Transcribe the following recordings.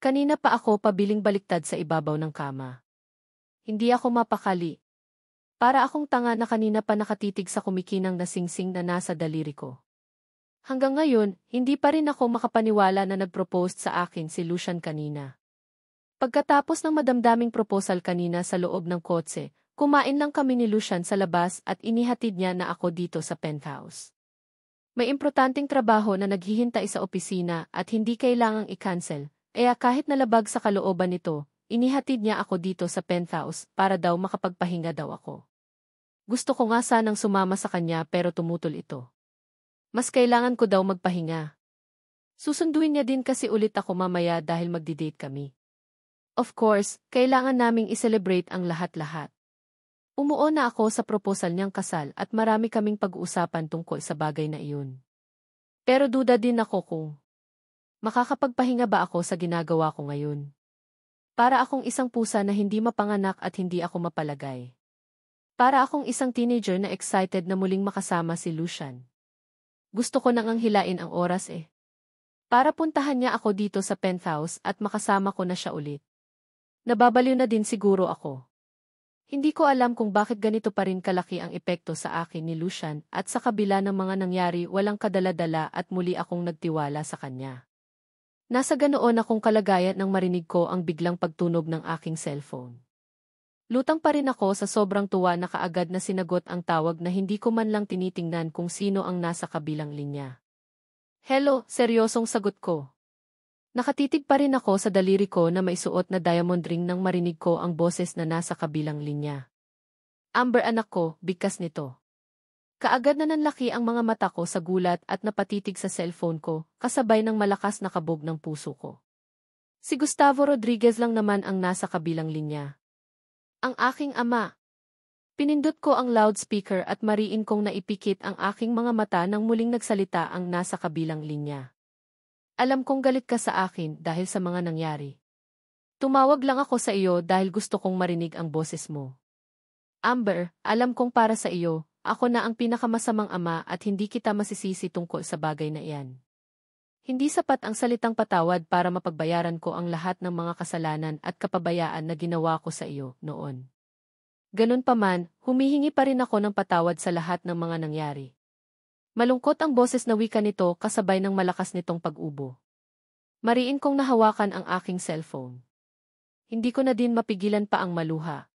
Kanina pa ako pabiling baliktad sa ibabaw ng kama. Hindi ako mapakali. Para akong tanga na kanina pa nakatitig sa kumikinang na singsing na nasa daliri ko. Hanggang ngayon, hindi pa rin ako makapaniwala na nag-propose sa akin si Lucian kanina. Pagkatapos ng madamdaming proposal kanina sa loob ng kotse, kumain lang kami ni Lucian sa labas at inihatid niya na ako dito sa penthouse. May importanteng trabaho na naghihintay sa opisina at hindi kailangang i-cancel, kaya kahit nalabag sa kalooban nito, inihatid niya ako dito sa penthouse para daw makapagpahinga daw ako. Gusto ko nga sanang sumama sa kanya pero tumutol ito. Mas kailangan ko daw magpahinga. Susunduin niya din kasi ulit ako mamaya dahil magdi-date kami. Of course, kailangan naming i-celebrate ang lahat-lahat. Umuo na ako sa proposal niyang kasal at marami kaming pag-uusapan tungkol sa bagay na iyon. Pero duda din ako kung makakapagpahinga ba ako sa ginagawa ko ngayon. Para akong isang pusa na hindi mapanganak at hindi ako mapalagay. Para akong isang teenager na excited na muling makasama si Lucian. Gusto ko nang hilain ang oras para puntahan niya ako dito sa penthouse at makasama ko na siya ulit. Nababaliw na din siguro ako. Hindi ko alam kung bakit ganito pa rin kalaki ang epekto sa akin ni Lucian at sa kabila ng mga nangyari walang kadala-dala at muli akong nagtiwala sa kanya. Nasa ganoon akong kalagayan nang marinig ko ang biglang pagtunog ng aking cellphone. Lutang pa rin ako sa sobrang tuwa na kaagad na sinagot ang tawag na hindi ko man lang tinitingnan kung sino ang nasa kabilang linya. Hello, seryosong sagot ko. Nakatitig pa rin ako sa daliri ko na may suot na diamond ring nang marinig ko ang boses na nasa kabilang linya. Amber anak ko, bigkas nito. Kaagad na nanlaki ang mga mata ko sa gulat at napatitig sa cellphone ko, kasabay ng malakas na kabog ng puso ko. Si Gustavo Rodriguez lang naman ang nasa kabilang linya. Ang aking ama. Pinindot ko ang loudspeaker at mariin kong naipikit ang aking mga mata nang muling nagsalita ang nasa kabilang linya. Alam kong galit ka sa akin dahil sa mga nangyari. Tumawag lang ako sa iyo dahil gusto kong marinig ang boses mo. Amber, alam kong para sa iyo, ako na ang pinakamasamang ama at hindi kita masisisi tungkol sa bagay na iyan. Hindi sapat ang salitang patawad para mapagbayaran ko ang lahat ng mga kasalanan at kapabayaan na ginawa ko sa iyo noon. Ganun pa man, humihingi pa rin ako ng patawad sa lahat ng mga nangyari. Malungkot ang boses na wika nito kasabay ng malakas nitong pag-ubo. Mariin kong nahawakan ang aking cellphone. Hindi ko na din mapigilan pa ang maluha.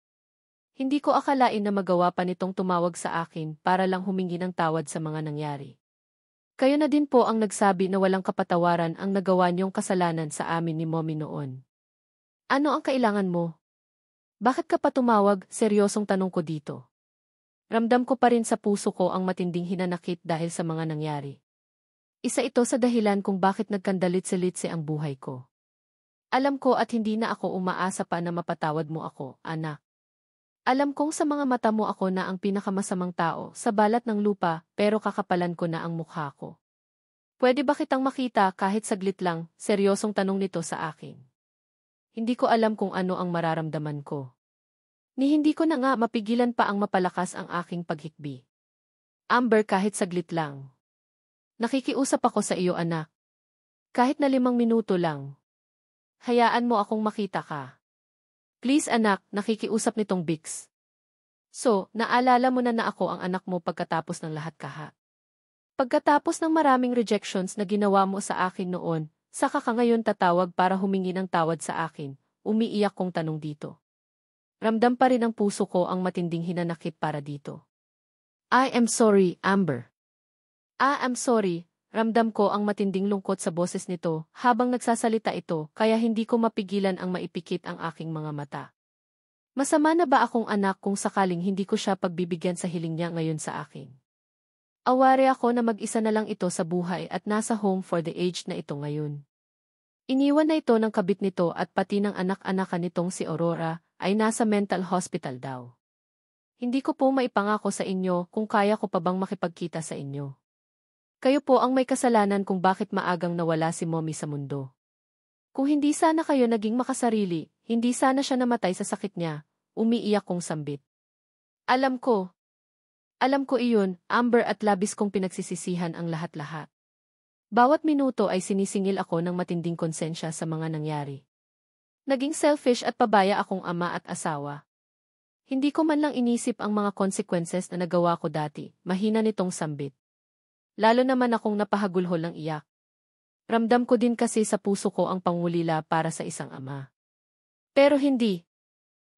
Hindi ko akalain na magawa pa nitong tumawag sa akin para lang humingi ng tawad sa mga nangyari. Kayo na din po ang nagsabi na walang kapatawaran ang nagawa niyong kasalanan sa amin ni Mommy noon. Ano ang kailangan mo? Bakit ka pa tumawag? Seryosong tanong ko dito. Ramdam ko pa rin sa puso ko ang matinding hinanakit dahil sa mga nangyari. Isa ito sa dahilan kung bakit nagkandalit-silitse ang buhay ko. Alam ko at hindi na ako umaasa pa na mapatawad mo ako, anak. Alam kong sa mga mata mo ako na ang pinakamasamang tao sa balat ng lupa pero kakapalan ko na ang mukha ko. Pwede ba kitang makita kahit saglit lang? Seryosong tanong nito sa akin. Hindi ko alam kung ano ang mararamdaman ko. Ni hindi ko na nga mapigilan pa ang mapalakas ang aking paghikbi. Amber, kahit saglit lang. Nakikiusap ako sa iyo, anak. Kahit na 5 minuto lang. Hayaan mo akong makita ka. Please anak, nakikiusap nitong Bix. So, naalala mo na ako ang anak mo pagkatapos ng lahat kaha. Pagkatapos ng maraming rejections na ginawa mo sa akin noon, saka ka ngayon tatawag para humingi ng tawad sa akin, umiiyak kong tanong dito. Ramdam pa rin ang puso ko ang matinding hinanakit para dito. I am sorry, Amber. I'm sorry, ramdam ko ang matinding lungkot sa boses nito habang nagsasalita ito kaya hindi ko mapigilan ang maipikit ang aking mga mata. Masama na ba akong anak kung sakaling hindi ko siya pagbibigyan sa hiling niya ngayon sa akin? Aware ako na mag-isa na lang ito sa buhay at nasa home for the aged na ito ngayon. Iniwan na ito ng kabit nito at pati ng anak-anakan nitong si Aurora ay nasa mental hospital daw. Hindi ko po maipangako sa inyo kung kaya ko pa bang makipagkita sa inyo. Kayo po ang may kasalanan kung bakit maagang nawala si Mommy sa mundo. Kung hindi sana kayo naging makasarili, hindi sana siya namatay sa sakit niya, umiiyak kong sambit. Alam ko iyon, Amber, at labis kong pinagsisisihan ang lahat-lahat. Bawat minuto ay sinisingil ako ng matinding konsensya sa mga nangyari. Naging selfish at pabaya akong ama at asawa. Hindi ko man lang inisip ang mga consequences na nagawa ko dati, mahina nitong sambit. Lalo naman akong napahagulhol ng iyak. Ramdam ko din kasi sa puso ko ang pangulila para sa isang ama. Pero hindi.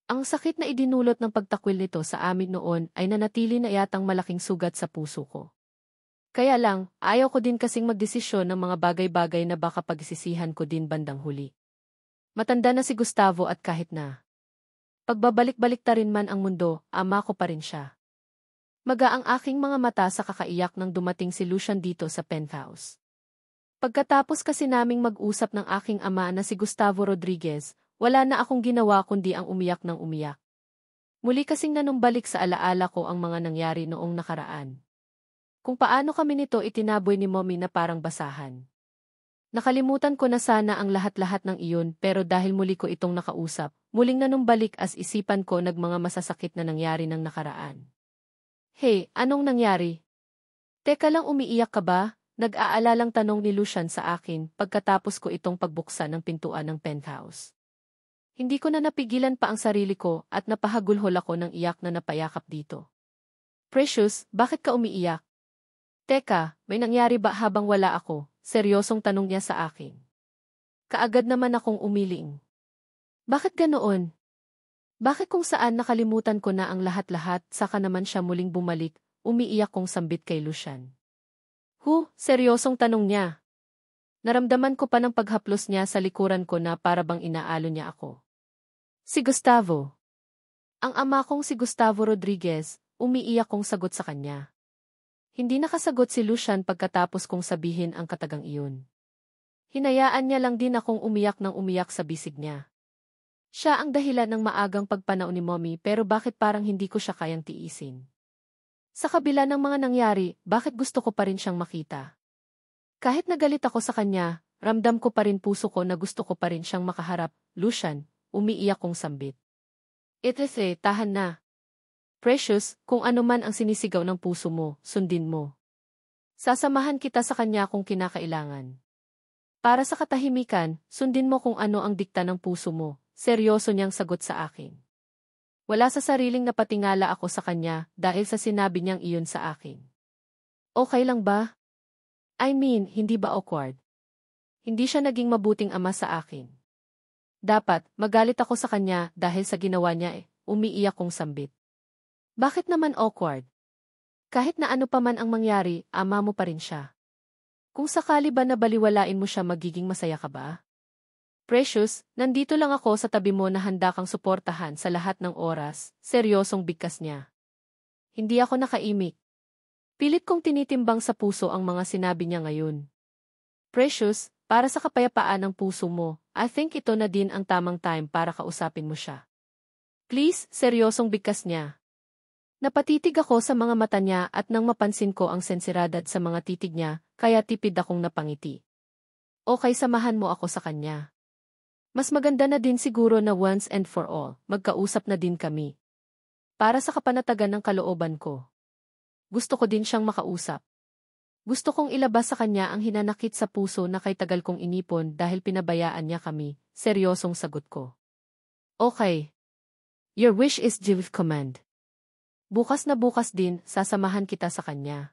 Ang sakit na idinulot ng pagtakwil nito sa amin noon ay nanatili na yatang malaking sugat sa puso ko. Kaya lang, ayaw ko din kasing magdesisyon ng mga bagay-bagay na baka pagsisihan ko din bandang huli. Matanda na si Gustavo at kahit na pagbabalik-balik ta rin man ang mundo, ama ko pa rin siya. Maga ang aking mga mata sa kakaiyak nang dumating si Lucian dito sa penthouse. Pagkatapos kasi naming mag-usap ng aking ama na si Gustavo Rodriguez, wala na akong ginawa kundi ang umiyak ng umiyak. Muli kasing nanumbalik sa alaala ko ang mga nangyari noong nakaraan. Kung paano kami nito itinaboy ni Mommy na parang basahan. Nakalimutan ko na sana ang lahat-lahat ng iyon pero dahil muli ko itong nakausap, muling nanumbalik as isipan ko nagmanga masasakit na nangyari ng nakaraan. Hey, anong nangyari? Teka lang, umiiyak ka ba? Nag-aalalang tanong ni Lucian sa akin pagkatapos ko itong pagbuksan ng pintuan ng penthouse. Hindi ko na napigilan pa ang sarili ko at napahagulhol ako ng iyak na napayakap dito. Precious, bakit ka umiiyak? Teka, may nangyari ba habang wala ako? Seryosong tanong niya sa akin. Kaagad naman akong umiling. Bakit ganoon? Bakit kung saan nakalimutan ko na ang lahat-lahat saka naman siya muling bumalik, umiiyak kong sambit kay Lucian. Seryosong tanong niya. Naramdaman ko pa ng paghaplos niya sa likuran ko na para bang inaalo niya ako. Si Gustavo. Ang ama kong si Gustavo Rodriguez, umiiyak kong sagot sa kanya. Hindi nakasagot si Lucian pagkatapos kong sabihin ang katagang iyon. Hinayaan niya lang din akong umiyak ng umiyak sa bisig niya. Siya ang dahilan ng maagang pagpanao ni Mommy pero bakit parang hindi ko siya kayang tiisin? Sa kabila ng mga nangyari, bakit gusto ko pa rin siyang makita? Kahit nagalit ako sa kanya, ramdam ko pa rin puso ko na gusto ko pa rin siyang makaharap. Lucian, umiiyak kong sambit. Tahan na. Precious, kung ano man ang sinisigaw ng puso mo, sundin mo. Sasamahan kita sa kanya kung kinakailangan. Para sa katahimikan, sundin mo kung ano ang dikta ng puso mo, seryoso niyang sagot sa akin. Wala sa sariling napatingala ako sa kanya dahil sa sinabi niyang iyon sa akin. Okay lang ba? I mean, hindi ba awkward? Hindi siya naging mabuting ama sa akin. Dapat, magalit ako sa kanya dahil sa ginawa niya umiiyak kong sambit. Bakit naman awkward? Kahit na ano pa man ang mangyari, ama mo pa rin siya. Kung sakali ba na baliwalain mo siya, magiging masaya ka ba? Precious, nandito lang ako sa tabi mo na handa kang suportahan sa lahat ng oras, seryosong bigkas niya. Hindi ako nakaimik. Pilit kong tinitimbang sa puso ang mga sinabi niya ngayon. Precious, para sa kapayapaan ng puso mo, I think ito na din ang tamang time para kausapin mo siya. Please, seryosong bigkas niya. Napatitig ako sa mga mata niya at nang mapansin ko ang sensiradad sa mga titig niya, kaya tipid akong napangiti. Okay, samahan mo ako sa kanya. Mas maganda na din siguro na once and for all, magkausap na din kami. Para sa kapanatagan ng kalooban ko. Gusto ko din siyang makausap. Gusto kong ilabas sa kanya ang hinanakit sa puso na kay tagal kong inipon dahil pinabayaan niya kami, seryosong sagot ko. Okay. Your wish is with command. Bukas na bukas din, sasamahan kita sa kanya.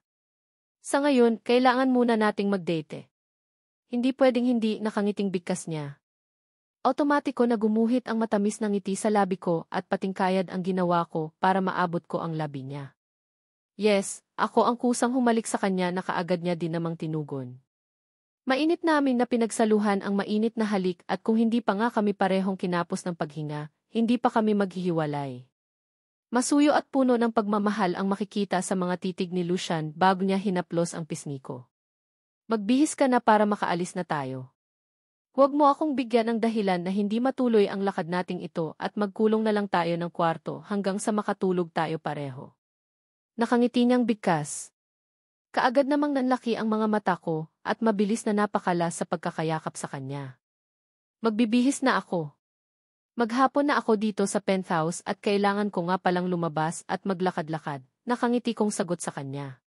Sa ngayon, kailangan muna nating mag-date. Hindi pwedeng hindi, nakangiting bigkas niya. Automatiko na gumuhit ang matamis ng ngiti sa labi ko at patingkayad ang ginawa ko para maabot ko ang labi niya. Yes, ako ang kusang humalik sa kanya na kaagad niya din namang tinugon. Mainit namin na pinagsaluhan ang mainit na halik at kung hindi pa nga kami parehong kinapos ng paghinga, hindi pa kami maghihiwalay. Masuyo at puno ng pagmamahal ang makikita sa mga titig ni Lucian bago niya hinaplos ang pisngi ko. Magbihis ka na para makaalis na tayo. Huwag mo akong bigyan ng dahilan na hindi matuloy ang lakad nating ito at magkulong na lang tayo ng kwarto hanggang sa makatulog tayo pareho. Nakangiti niyang bigkas. Kaagad namang nanlaki ang mga mata ko at mabilis na napakalas sa pagkakayakap sa kanya. Magbibihis na ako. Maghapon na ako dito sa penthouse at kailangan ko nga palang lumabas at maglakad-lakad, nakangiti kong sagot sa kanya.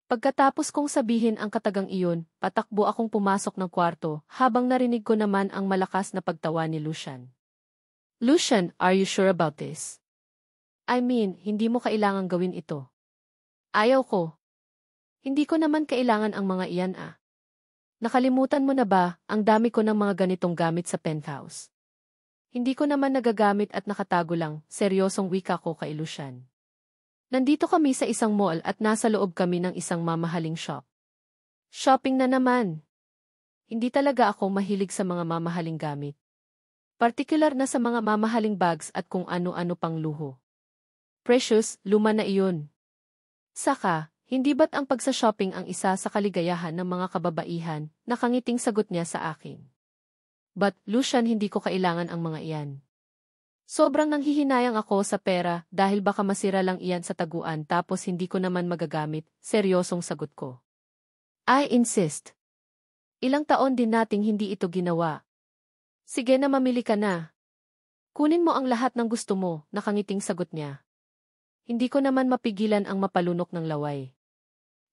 Pagkatapos kong sabihin ang katagang iyon, patakbo akong pumasok ng kwarto habang narinig ko naman ang malakas na pagtawa ni Lucian. Lucian, are you sure about this? I mean, hindi mo kailangang gawin ito. Ayaw ko. Hindi ko naman kailangan ang mga iyan Nakalimutan mo na ba, ang dami ko ng mga ganitong gamit sa penthouse. Hindi ko naman nagagamit at nakatago lang, seryosong wika ko kay Lucian. Nandito kami sa isang mall at nasa loob kami ng isang mamahaling shop. Shopping na naman. Hindi talaga ako mahilig sa mga mamahaling gamit. Partikular na sa mga mamahaling bags at kung ano-ano pang luho. Precious, luma na iyon. Saka, hindi ba't ang pagsa-shopping ang isa sa kaligayahan ng mga kababaihan, nakangiting sagot niya sa akin. But, Lucian, hindi ko kailangan ang mga iyan. Sobrang nanghihinayang ako sa pera dahil baka masira lang iyan sa taguan tapos hindi ko naman magagamit, seryosong sagot ko. I insist. Ilang taon din nating hindi ito ginawa. Sige na mamili ka na. Kunin mo ang lahat ng gusto mo, nakangiting sagot niya. Hindi ko naman mapigilan ang mapalunok ng laway.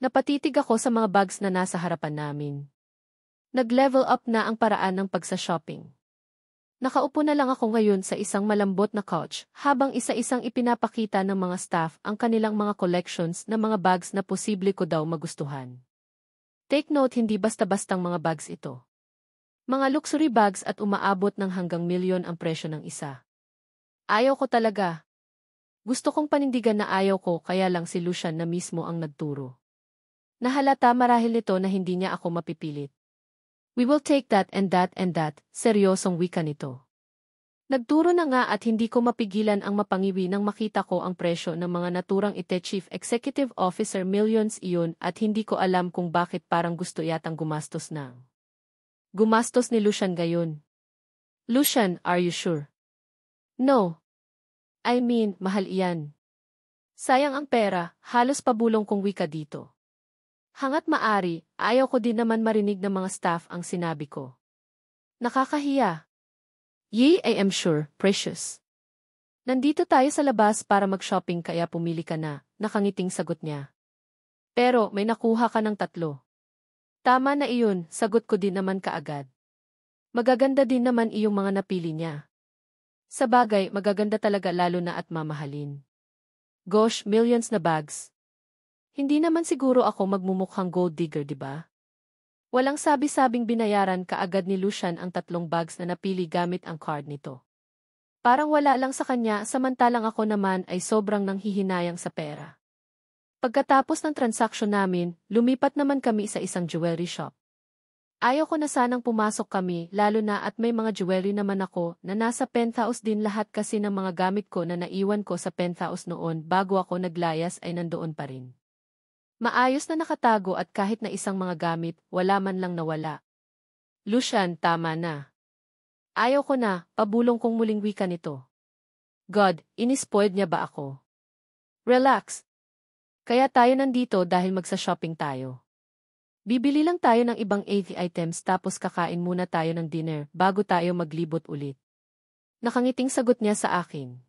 Napatitig ako sa mga bags na nasa harapan namin. Nag-level up na ang paraan ng pagsa-shopping. Nakaupo na lang ako ngayon sa isang malambot na couch habang isa-isang ipinapakita ng mga staff ang kanilang mga collections na mga bags na posible ko daw magustuhan. Take note, hindi basta-bastang mga bags ito. Mga luxury bags at umaabot ng hanggang milyon ang presyo ng isa. Ayaw ko talaga. Gusto kong panindigan na ayaw ko kaya lang si Lucian na mismo ang nagturo. Nahalata marahil nito na hindi niya ako mapipilit. We will take that, seryosong wika nito. Nagturo na nga at hindi ko mapigilan ang mapangiwi nang makita ko ang presyo ng mga naturang Chief Executive Officer, millions iyon at hindi ko alam kung bakit parang gusto yatang gumastos na. Gumastos ni Lucian gayon. Lucian, are you sure? No. I mean, mahal iyan. Sayang ang pera, halos pabulong kong wika dito. Hangat maari, ayaw ko din naman marinig ng mga staff ang sinabi ko. Nakakahiya. I am sure, precious. Nandito tayo sa labas para mag-shopping kaya pumili ka na, nakangiting sagot niya. Pero may nakuha ka ng 3. Tama na iyon, sagot ko din naman kaagad. Magaganda din naman iyong mga napili niya. Sa bagay, magaganda talaga lalo na at mamahalin. Gosh, millions na bags. Hindi naman siguro ako magmumukhang gold digger, di ba? Walang sabi-sabing binayaran kaagad ni Lucian ang 3 bags na napili gamit ang card nito. Parang wala lang sa kanya samantalang ako naman ay sobrang nanghihinayang sa pera. Pagkatapos ng transaksyon namin, lumipat naman kami sa isang jewelry shop. Ayaw ko na sanang pumasok kami lalo na at may mga jewelry naman ako na nasa penthouse din, lahat kasi ng mga gamit ko na naiwan ko sa penthouse noon bago ako naglayas ay nandoon pa rin. Maayos na nakatago at kahit na isang mga gamit, wala man lang nawala. Lucian, tama na. Ayaw ko na, pabulong kong muling wika nito. God, inispoiled niya ba ako? Relax. Kaya tayo nandito dahil magsa-shopping tayo. Bibili lang tayo ng ibang 80 items tapos kakain muna tayo ng dinner bago tayo maglibot ulit. Nakangiting sagot niya sa akin.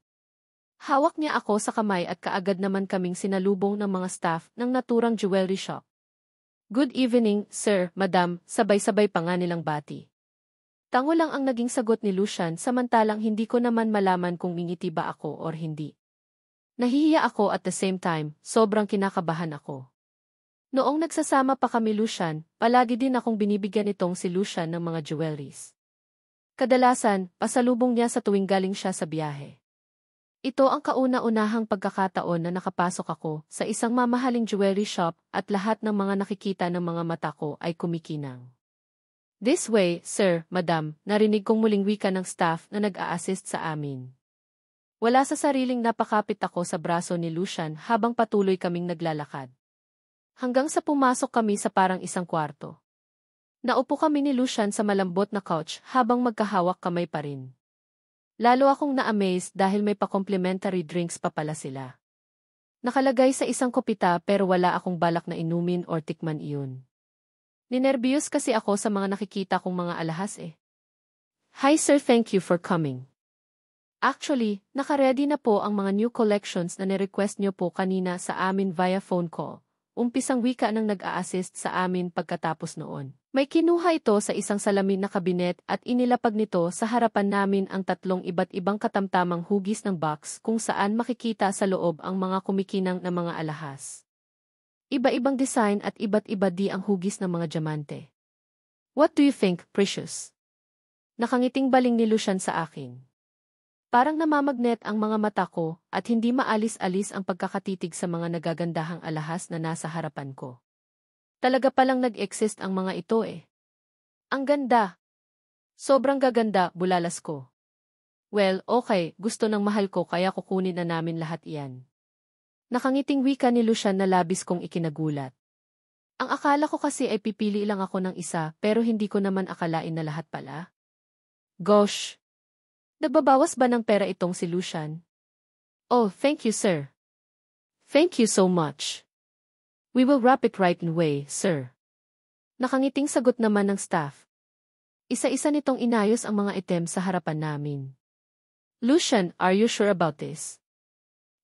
Hawak niya ako sa kamay at kaagad naman kaming sinalubong ng mga staff ng naturang jewelry shop. Good evening, sir, madam, sabay-sabay pa nga nilang bati. Tango lang ang naging sagot ni Lucian samantalang hindi ko naman malaman kung ngingiti ba ako or hindi. Nahihiya ako at the same time, sobrang kinakabahan ako. Noong nagsasama pa kami Lucian, palagi din akong binibigyan itong si Lucian ng mga jewelries. Kadalasan, pasalubong niya sa tuwing galing siya sa biyahe. Ito ang kauna-unahang pagkakataon na nakapasok ako sa isang mamahaling jewelry shop at lahat ng mga nakikita ng mga mata ko ay kumikinang. This way, sir, madam, narinig kong muling wika ng staff na nag-a-assist sa amin. Wala sa sariling napakapit ako sa braso ni Lucian habang patuloy kaming naglalakad. Hanggang sa pumasok kami sa parang isang kwarto. Naupo kami ni Lucian sa malambot na couch habang magkahawak kamay pa rin. Lalo akong na-amaze dahil may pa-complimentary drinks pa pala sila. Nakalagay sa isang kopita pero wala akong balak na inumin or tikman iyon. Ninerbiyos kasi ako sa mga nakikita kong mga alahas eh. Hi sir, thank you for coming. Actually, nakaredy na po ang mga new collections na nirequest niyo po kanina sa amin via phone call. umpisang wika ng nag-a-assist sa amin pagkatapos noon. May kinuha ito sa isang salamin na kabinet at inilapag nito sa harapan namin ang tatlong iba't ibang katamtamang hugis ng box kung saan makikita sa loob ang mga kumikinang na mga alahas. Iba-ibang design at iba't iba di ang hugis ng mga diamante. What do you think, Precious? Nakangiting baling ni Lucian sa akin. Parang namamagnet ang mga mata ko at hindi maalis-alis ang pagkakatitig sa mga nagagandahang alahas na nasa harapan ko. Talaga palang nag-exist ang mga ito eh. Ang ganda. Sobrang gaganda, bulalas ko. Well, okay, gusto ng mahal ko kaya kukunin na namin lahat iyan. Nakangiting wika ni Lucian na labis kong ikinagulat. Ang akala ko kasi ay pipili lang ako ng isa pero hindi ko naman akalain na lahat pala. Gosh! Nagbabawas ba ng pera itong si Lucian? Oh, thank you, sir. Thank you so much. We will wrap it right away, sir. Nakangiting sagot naman ng staff. Isa-isa nitong inayos ang mga item sa harapan namin. Lucian, are you sure about this?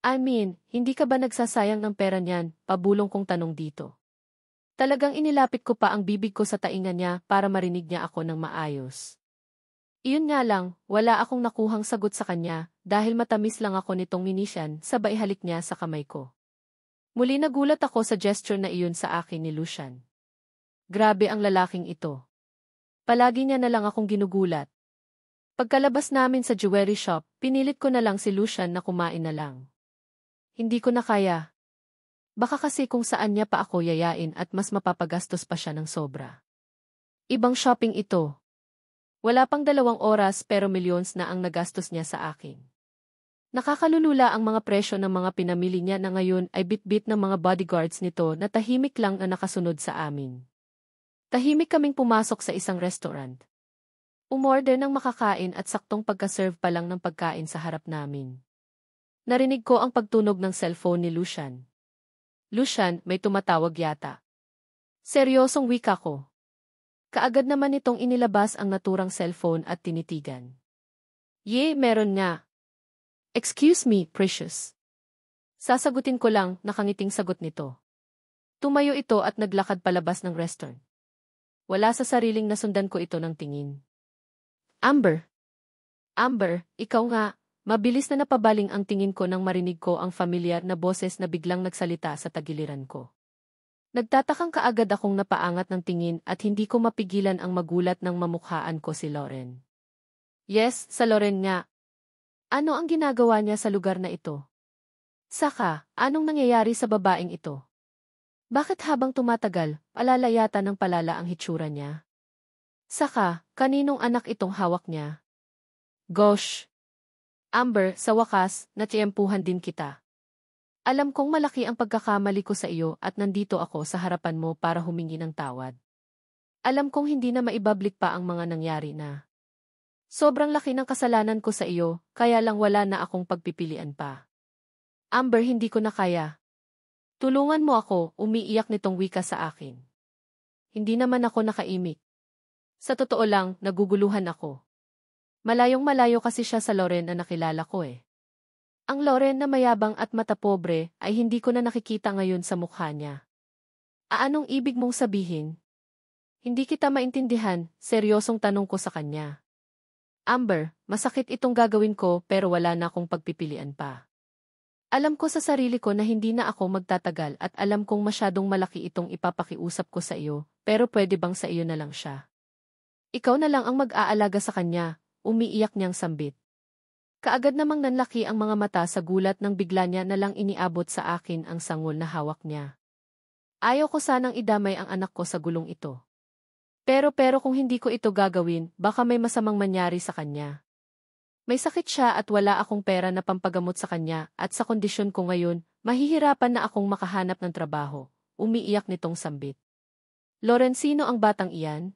I mean, hindi ka ba nagsasayang ng pera niyan? Pabulong kong tanong dito. Talagang inilapit ko pa ang bibig ko sa tainga niya para marinig niya ako ng maayos. Iyon nga lang, wala akong nakuhang sagot sa kanya dahil matamis lang ako nitong minisyan sabay halik niya sa kamay ko. Muli nagulat ako sa gesture na iyon sa akin ni Lucian. Grabe ang lalaking ito. Palagi niya na lang akong ginugulat. Pagkalabas namin sa jewelry shop, pinilit ko na lang si Lucian na kumain na lang. Hindi ko na kaya. Baka kasi kung saan niya pa ako yayain at mas mapapagastos pa siya ng sobra. Ibang shopping ito. Wala pang 2 oras pero millions na ang nagastos niya sa akin. Nakakalulula ang mga presyo ng mga pinamili niya na ngayon ay bit-bit ng mga bodyguards nito na tahimik lang na nakasunod sa amin. Tahimik kaming pumasok sa isang restaurant. Umorder ng makakain at saktong pagka-serve pa lang ng pagkain sa harap namin. Narinig ko ang pagtunog ng cellphone ni Lucian. Lucian, may tumatawag yata. Seryosong wika ko. Kaagad naman itong inilabas ang naturang cellphone at tinitigan. Meron nga. Excuse me, Precious. Sasagutin ko lang, nakangiting sagot nito. Tumayo ito at naglakad palabas ng restaurant. Wala sa sariling nasundan ko ito ng tingin. Amber, ikaw nga, mabilis na napabaling ang tingin ko nang marinig ko ang familiar na boses na biglang nagsalita sa tagiliran ko. Nagtatakang kaagad akong napaangat ng tingin at hindi ko mapigilan ang magulat nang mamukhaan ko si Lauren. Yes, sa Lauren nga. Ano ang ginagawa niya sa lugar na ito? Saka, anong nangyayari sa babaeng ito? Bakit habang tumatagal, palala yata ng palala ang hitsura niya? Saka, kaninong anak itong hawak niya? Gosh! Amber, sa wakas, natiyempuhan din kita. Alam kong malaki ang pagkakamali ko sa iyo at nandito ako sa harapan mo para humingi ng tawad. Alam kong hindi na maibablik pa ang mga nangyari na. Sobrang laki ng kasalanan ko sa iyo, kaya lang wala na akong pagpipilian pa. Amber, hindi ko na kaya. Tulungan mo ako, umiiyak nitong wika sa akin. Hindi naman ako nakaimik. Sa totoo lang, naguguluhan ako. Malayong-malayo kasi siya sa Lauren na nakilala ko eh. Ang Lauren na mayabang at matapobre ay hindi ko na nakikita ngayon sa mukha niya. Anong ibig mong sabihin? Hindi kita maintindihan, seryosong tanong ko sa kanya. Amber, masakit itong gagawin ko pero wala na akong pagpipilian pa. Alam ko sa sarili ko na hindi na ako magtatagal at alam kong masyadong malaki itong ipapakiusap ko sa iyo, pero pwede bang sa iyo na lang siya? Ikaw na lang ang mag-aalaga sa kanya, umiiyak niyang sambit. Kaagad namang nanlaki ang mga mata sa gulat nang bigla niya na lang iniabot sa akin ang sangol na hawak niya. Ayaw ko sanang idamay ang anak ko sa gulong ito. Pero kung hindi ko ito gagawin, baka may masamang mangyari sa kanya. May sakit siya at wala akong pera na pampagamot sa kanya at sa kondisyon ko ngayon, mahihirapan na akong makahanap ng trabaho, umiiyak nitong sambit. Lorenzino ang batang iyan?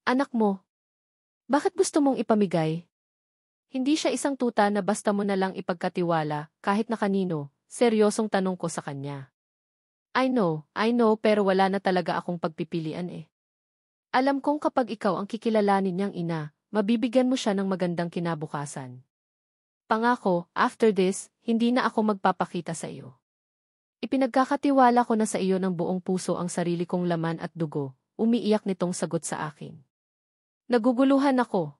Anak mo. Bakit gusto mong ipamigay? Hindi siya isang tuta na basta mo na lang ipagkatiwala, kahit na kanino, seryosong tanong ko sa kanya. I know, pero wala na talaga akong pagpipilian eh. Alam kong kapag ikaw ang kikilalanin niyang ina, mabibigyan mo siya ng magandang kinabukasan. Pangako, after this, hindi na ako magpapakita sa iyo. Ipinagkakatiwala ko na sa iyo ng buong puso ang sarili kong laman at dugo, umiiyak nitong sagot sa akin. Naguguluhan ako.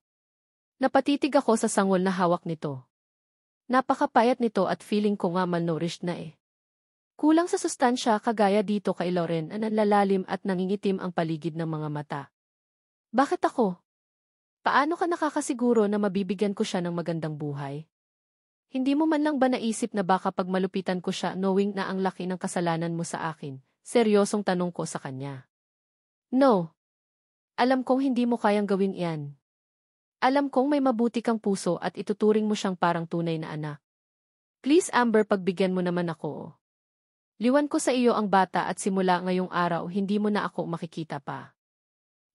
Napatitig ako sa sangol na hawak nito. Napakapayat nito at feeling ko nga malnourished na eh. Kulang sa sustansya kagaya dito kay Loren na nanlalalim at nangingitim ang paligid ng mga mata. Bakit ako? Paano ka nakakasiguro na mabibigyan ko siya ng magandang buhay? Hindi mo man lang ba naisip na baka pag malupitan ko siya knowing na ang laki ng kasalanan mo sa akin? Seryosong tanong ko sa kanya. No. Alam kong hindi mo kayang gawin iyan. Alam kong may mabuti kang puso at ituturing mo siyang parang tunay na anak. Please Amber, pagbigyan mo naman ako. Liwan ko sa iyo ang bata at simula ngayong araw hindi mo na ako makikita pa.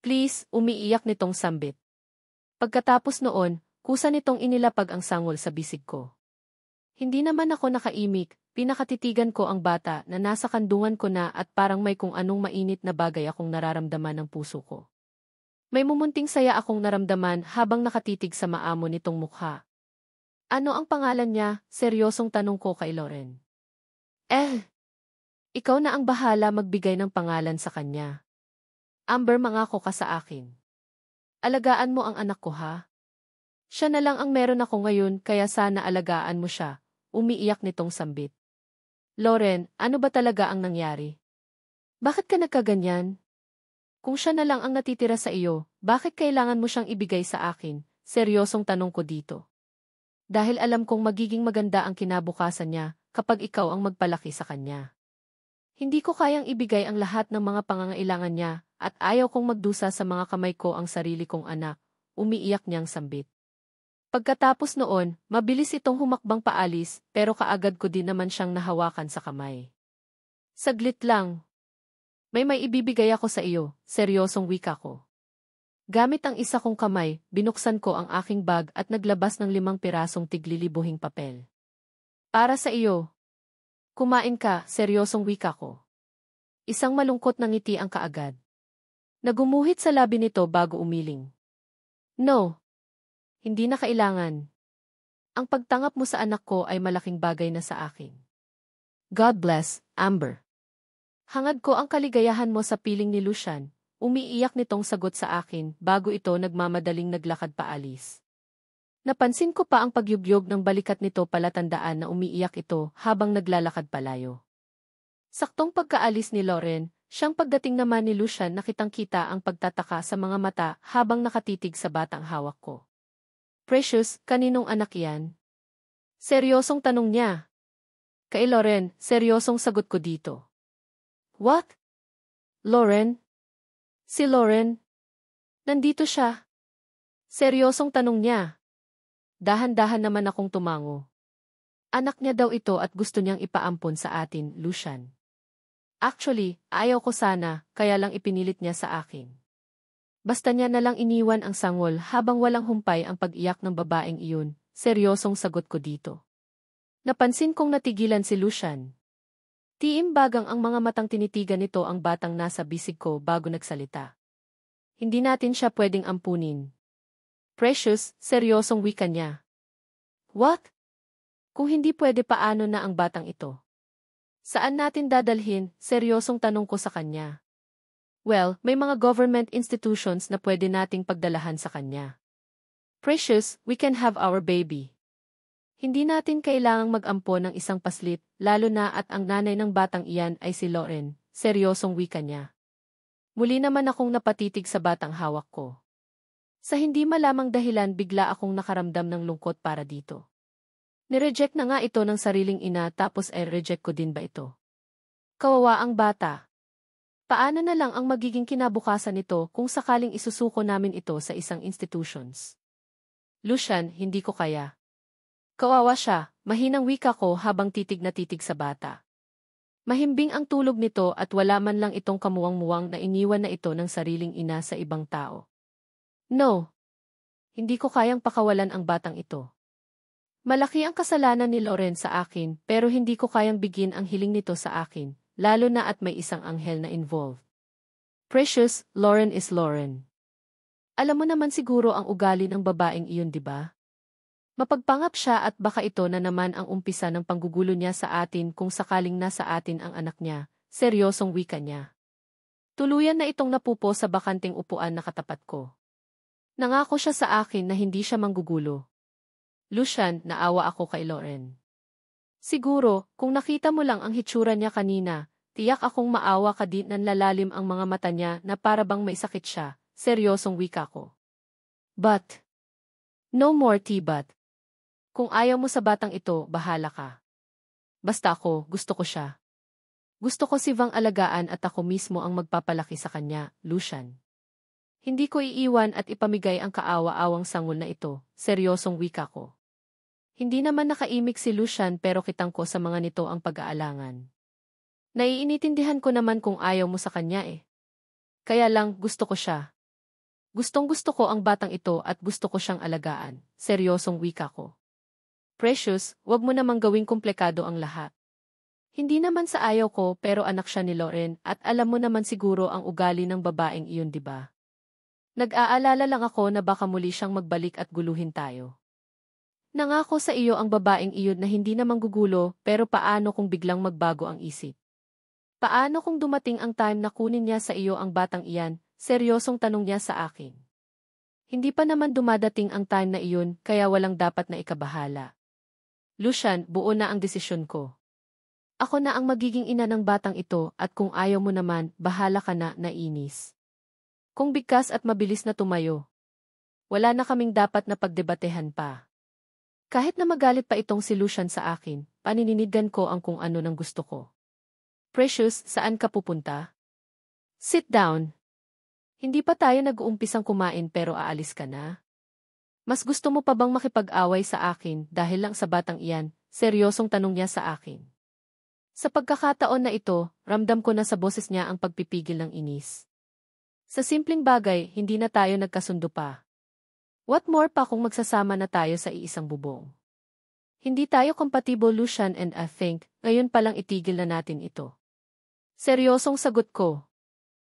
Please, umiiyak nitong sambit. Pagkatapos noon, kusa nitong inilapag ang sangol sa bisig ko. Hindi naman ako nakaimik, pinakatitigan ko ang bata na nasa kandungan ko na at parang may kung anong mainit na bagay akong nararamdaman ng puso ko. May mumunting saya akong naramdaman habang nakatitig sa maamo nitong mukha. Ano ang pangalan niya? Seryosong tanong ko kay Loren. Ikaw na ang bahala magbigay ng pangalan sa kanya. Amber, mangako ka sa akin. Alagaan mo ang anak ko ha? Siya na lang ang meron ako ngayon kaya sana alagaan mo siya. Umiiyak nitong sambit. Loren, ano ba talaga ang nangyari? Bakit ka nagkaganyan? Kung siya na lang ang natitira sa iyo, bakit kailangan mo siyang ibigay sa akin? Seryosong tanong ko dito. Dahil alam kong magiging maganda ang kinabukasan niya kapag ikaw ang magpalaki sa kanya. Hindi ko kayang ibigay ang lahat ng mga pangangailangan niya at ayaw kong magdusa sa mga kamay ko ang sarili kong anak. Umiiyak niyang sambit. Pagkatapos noon, mabilis itong humakbang paalis pero kaagad ko din naman siyang nahawakan sa kamay. Saglit lang. May ibibigay ako sa iyo, seryosong wika ko. Gamit ang isa kong kamay, binuksan ko ang aking bag at naglabas ng 5 pirasong tiglilibuhing papel. Para sa iyo. Kumain ka, seryosong wika ko. Isang malungkot na ngiti ang kaagad. Nagumuhit sa labi nito bago umiling. No. Hindi na kailangan. Ang pagtanggap mo sa anak ko ay malaking bagay na sa akin. God bless, Amber. Hangad ko ang kaligayahan mo sa piling ni Lucian, umiiyak nitong sagot sa akin bago ito nagmamadaling naglakad paalis. Napansin ko pa ang pagyugyog ng balikat nito palatandaan na umiiyak ito habang naglalakad palayo. Saktong pagkaalis ni Loren, siyang pagdating naman ni Lucian nakitang-kita ang pagtataka sa mga mata habang nakatitig sa batang hawak ko. Precious, kaninong anak yan? Seryosong tanong niya. Kay Loren, seryosong sagot ko dito. What? Loren? Si Loren? Nandito siya. Seryosong tanong niya. Dahan-dahan naman akong tumango. Anak niya daw ito at gusto niyang ipaampon sa atin, Lucian. Actually, ayaw ko sana, kaya lang ipinilit niya sa akin. Basta niya na lang iniwan ang sangol habang walang humpay ang pag-iyak ng babaeng iyon, seryosong sagot ko dito. Napansin kong natigilan si Lucian. Tiimbagang ang mga matang tinitigan nito ang batang nasa bisig ko bago nagsalita. Hindi natin siya pwedeng ampunin. Precious, seryosong wika niya. What? Kung hindi pwede paano na ang batang ito? Saan natin dadalhin? Seryosong tanong ko sa kanya. Well, may mga government institutions na pwede nating pagdalahan sa kanya. Precious, we can have our baby. Hindi natin kailangang mag-ampo ng isang paslit, lalo na at ang nanay ng batang iyan ay si Loren, seryosong wika niya. Muli naman akong napatitig sa batang hawak ko. Sa hindi malamang dahilan bigla akong nakaramdam ng lungkot para dito. Nireject na nga ito ng sariling ina tapos reject ko din ba ito? Kawawa ang bata. Paano na lang ang magiging kinabukasan nito kung sakaling isusuko namin ito sa isang institutions? Lucian, hindi ko kaya. Kawawa siya, mahinang wika ko habang titig na titig sa bata. Mahimbing ang tulog nito at wala man lang itong kamuwang-muwang na iniwan na ito ng sariling ina sa ibang tao. No. Hindi ko kayang pakawalan ang batang ito. Malaki ang kasalanan ni Loren sa akin pero hindi ko kayang bigin ang hiling nito sa akin. Lalo na at may isang anghel na involved. Precious, Loren is Loren. Alam mo naman siguro ang ugali ng babaeng iyon, di ba? Mapagpangap siya at baka ito na naman ang umpisa ng panggugulo niya sa atin kung sakaling nasa atin ang anak niya, seryosong wika niya. Tuluyan na itong napupo sa bakanting upuan na katapat ko. Nangako siya sa akin na hindi siya manggugulo. Lucian, naawa ako kay Lauren. Siguro, kung nakita mo lang ang hitsura niya kanina, tiyak akong maawa ka din ng lalalim ang mga mata niya na para bang may sakit siya, seryosong wika ko. But, no more but. Kung ayaw mo sa batang ito, bahala ka. Basta ako, gusto ko siya. Gusto ko si Vang alagaan at ako mismo ang magpapalaki sa kanya, Lucian. Hindi ko iiwan at ipamigay ang kaawa-awang sangol na ito, seryosong wika ko. Hindi naman nakaimik si Lucian pero kitang ko sa mga nito ang pag-aalangan. Naiinitindihan ko naman kung ayaw mo sa kanya eh. Kaya lang, gusto ko siya. Gustong-gusto ko ang batang ito at gusto ko siyang alagaan, seryosong wika ko. Precious, wag mo namang gawing komplikado ang lahat. Hindi naman sa ayaw ko pero anak siya ni Lauren at alam mo naman siguro ang ugali ng babaeng iyon, di ba? Nag-aalala lang ako na baka muli siyang magbalik at guluhin tayo. Nangako sa iyo ang babaeng iyon na hindi na manggugulo pero paano kung biglang magbago ang isip? Paano kung dumating ang time na kunin niya sa iyo ang batang iyan? Seryosong tanong niya sa akin. Hindi pa naman dumadating ang time na iyon kaya walang dapat na ikabahala. Lucian, buo na ang desisyon ko. Ako na ang magiging ina ng batang ito at kung ayaw mo naman, bahala ka na, nainis. Kung bigkas at mabilis na tumayo. Wala na kaming dapat na pagdebatehan pa. Kahit na magalit pa itong si Lucian sa akin, panininigan ko ang kung ano ng gusto ko. Precious, saan ka pupunta? Sit down. Hindi pa tayo nag-uumpisang kumain pero aalis ka na? Mas gusto mo pa bang makipag-away sa akin dahil lang sa batang iyan? Seryosong tanong niya sa akin. Sa pagkakataon na ito, ramdam ko na sa boses niya ang pagpipigil ng inis. Sa simpleng bagay, hindi na tayo nagkasundo pa. What more pa kung magsasama na tayo sa iisang bubong? Hindi tayo compatible, Lucian, and I think, ngayon palang itigil na natin ito. Seryosong sagot ko.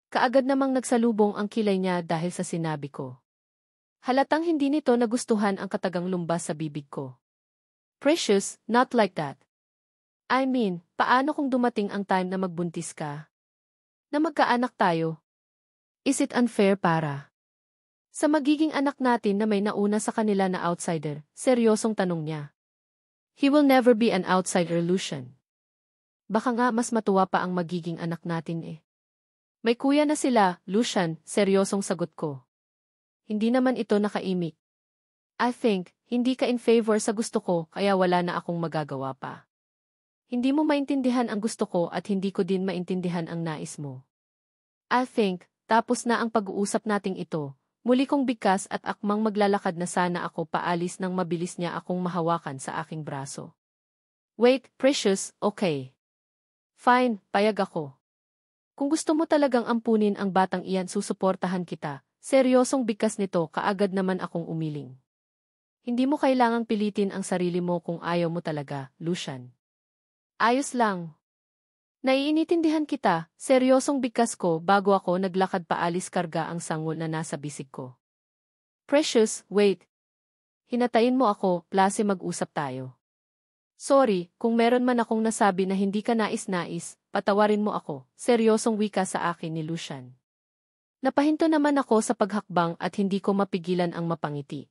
Kaagad namang nagsalubong ang kilay niya dahil sa sinabi ko. Halatang hindi nito nagustuhan ang katagang lumbas sa bibig ko. Precious, not like that. I mean, paano kung dumating ang time na magbuntis ka? Na magkaanak tayo? Is it unfair para? Sa magiging anak natin na may nauna sa kanila na outsider, seryosong tanong niya. He will never be an outsider, Lucian. Baka nga mas matuwa pa ang magiging anak natin eh. May kuya na sila, Lucian, seryosong sagot ko. Hindi naman ito nakaimik. I think, hindi ka in favor sa gusto ko kaya wala na akong magagawa pa. Hindi mo maintindihan ang gusto ko at hindi ko din maintindihan ang nais mo. I think, tapos na ang pag-uusap nating ito, muli kong bigkas at akmang maglalakad na sana ako paalis nang mabilis niya akong mahawakan sa aking braso. Wait, Precious, okay. Fine, payag ako. Kung gusto mo talagang ampunin ang batang iyan, susuportahan kita. Seryosong bigkas nito, kaagad naman akong umiling. Hindi mo kailangang pilitin ang sarili mo kung ayaw mo talaga, Lucian. Ayos lang. Naiinitindihan kita, seryosong bigkas ko bago ako naglakad paalis karga ang sangol na nasa bisig ko. Precious, wait. Hinatayin mo ako, plase mag-usap tayo. Sorry, kung meron man akong nasabi na hindi ka nais-nais, patawarin mo ako, seryosong wika sa akin ni Lucian. Napahinto naman ako sa paghakbang at hindi ko mapigilan ang mapangiti.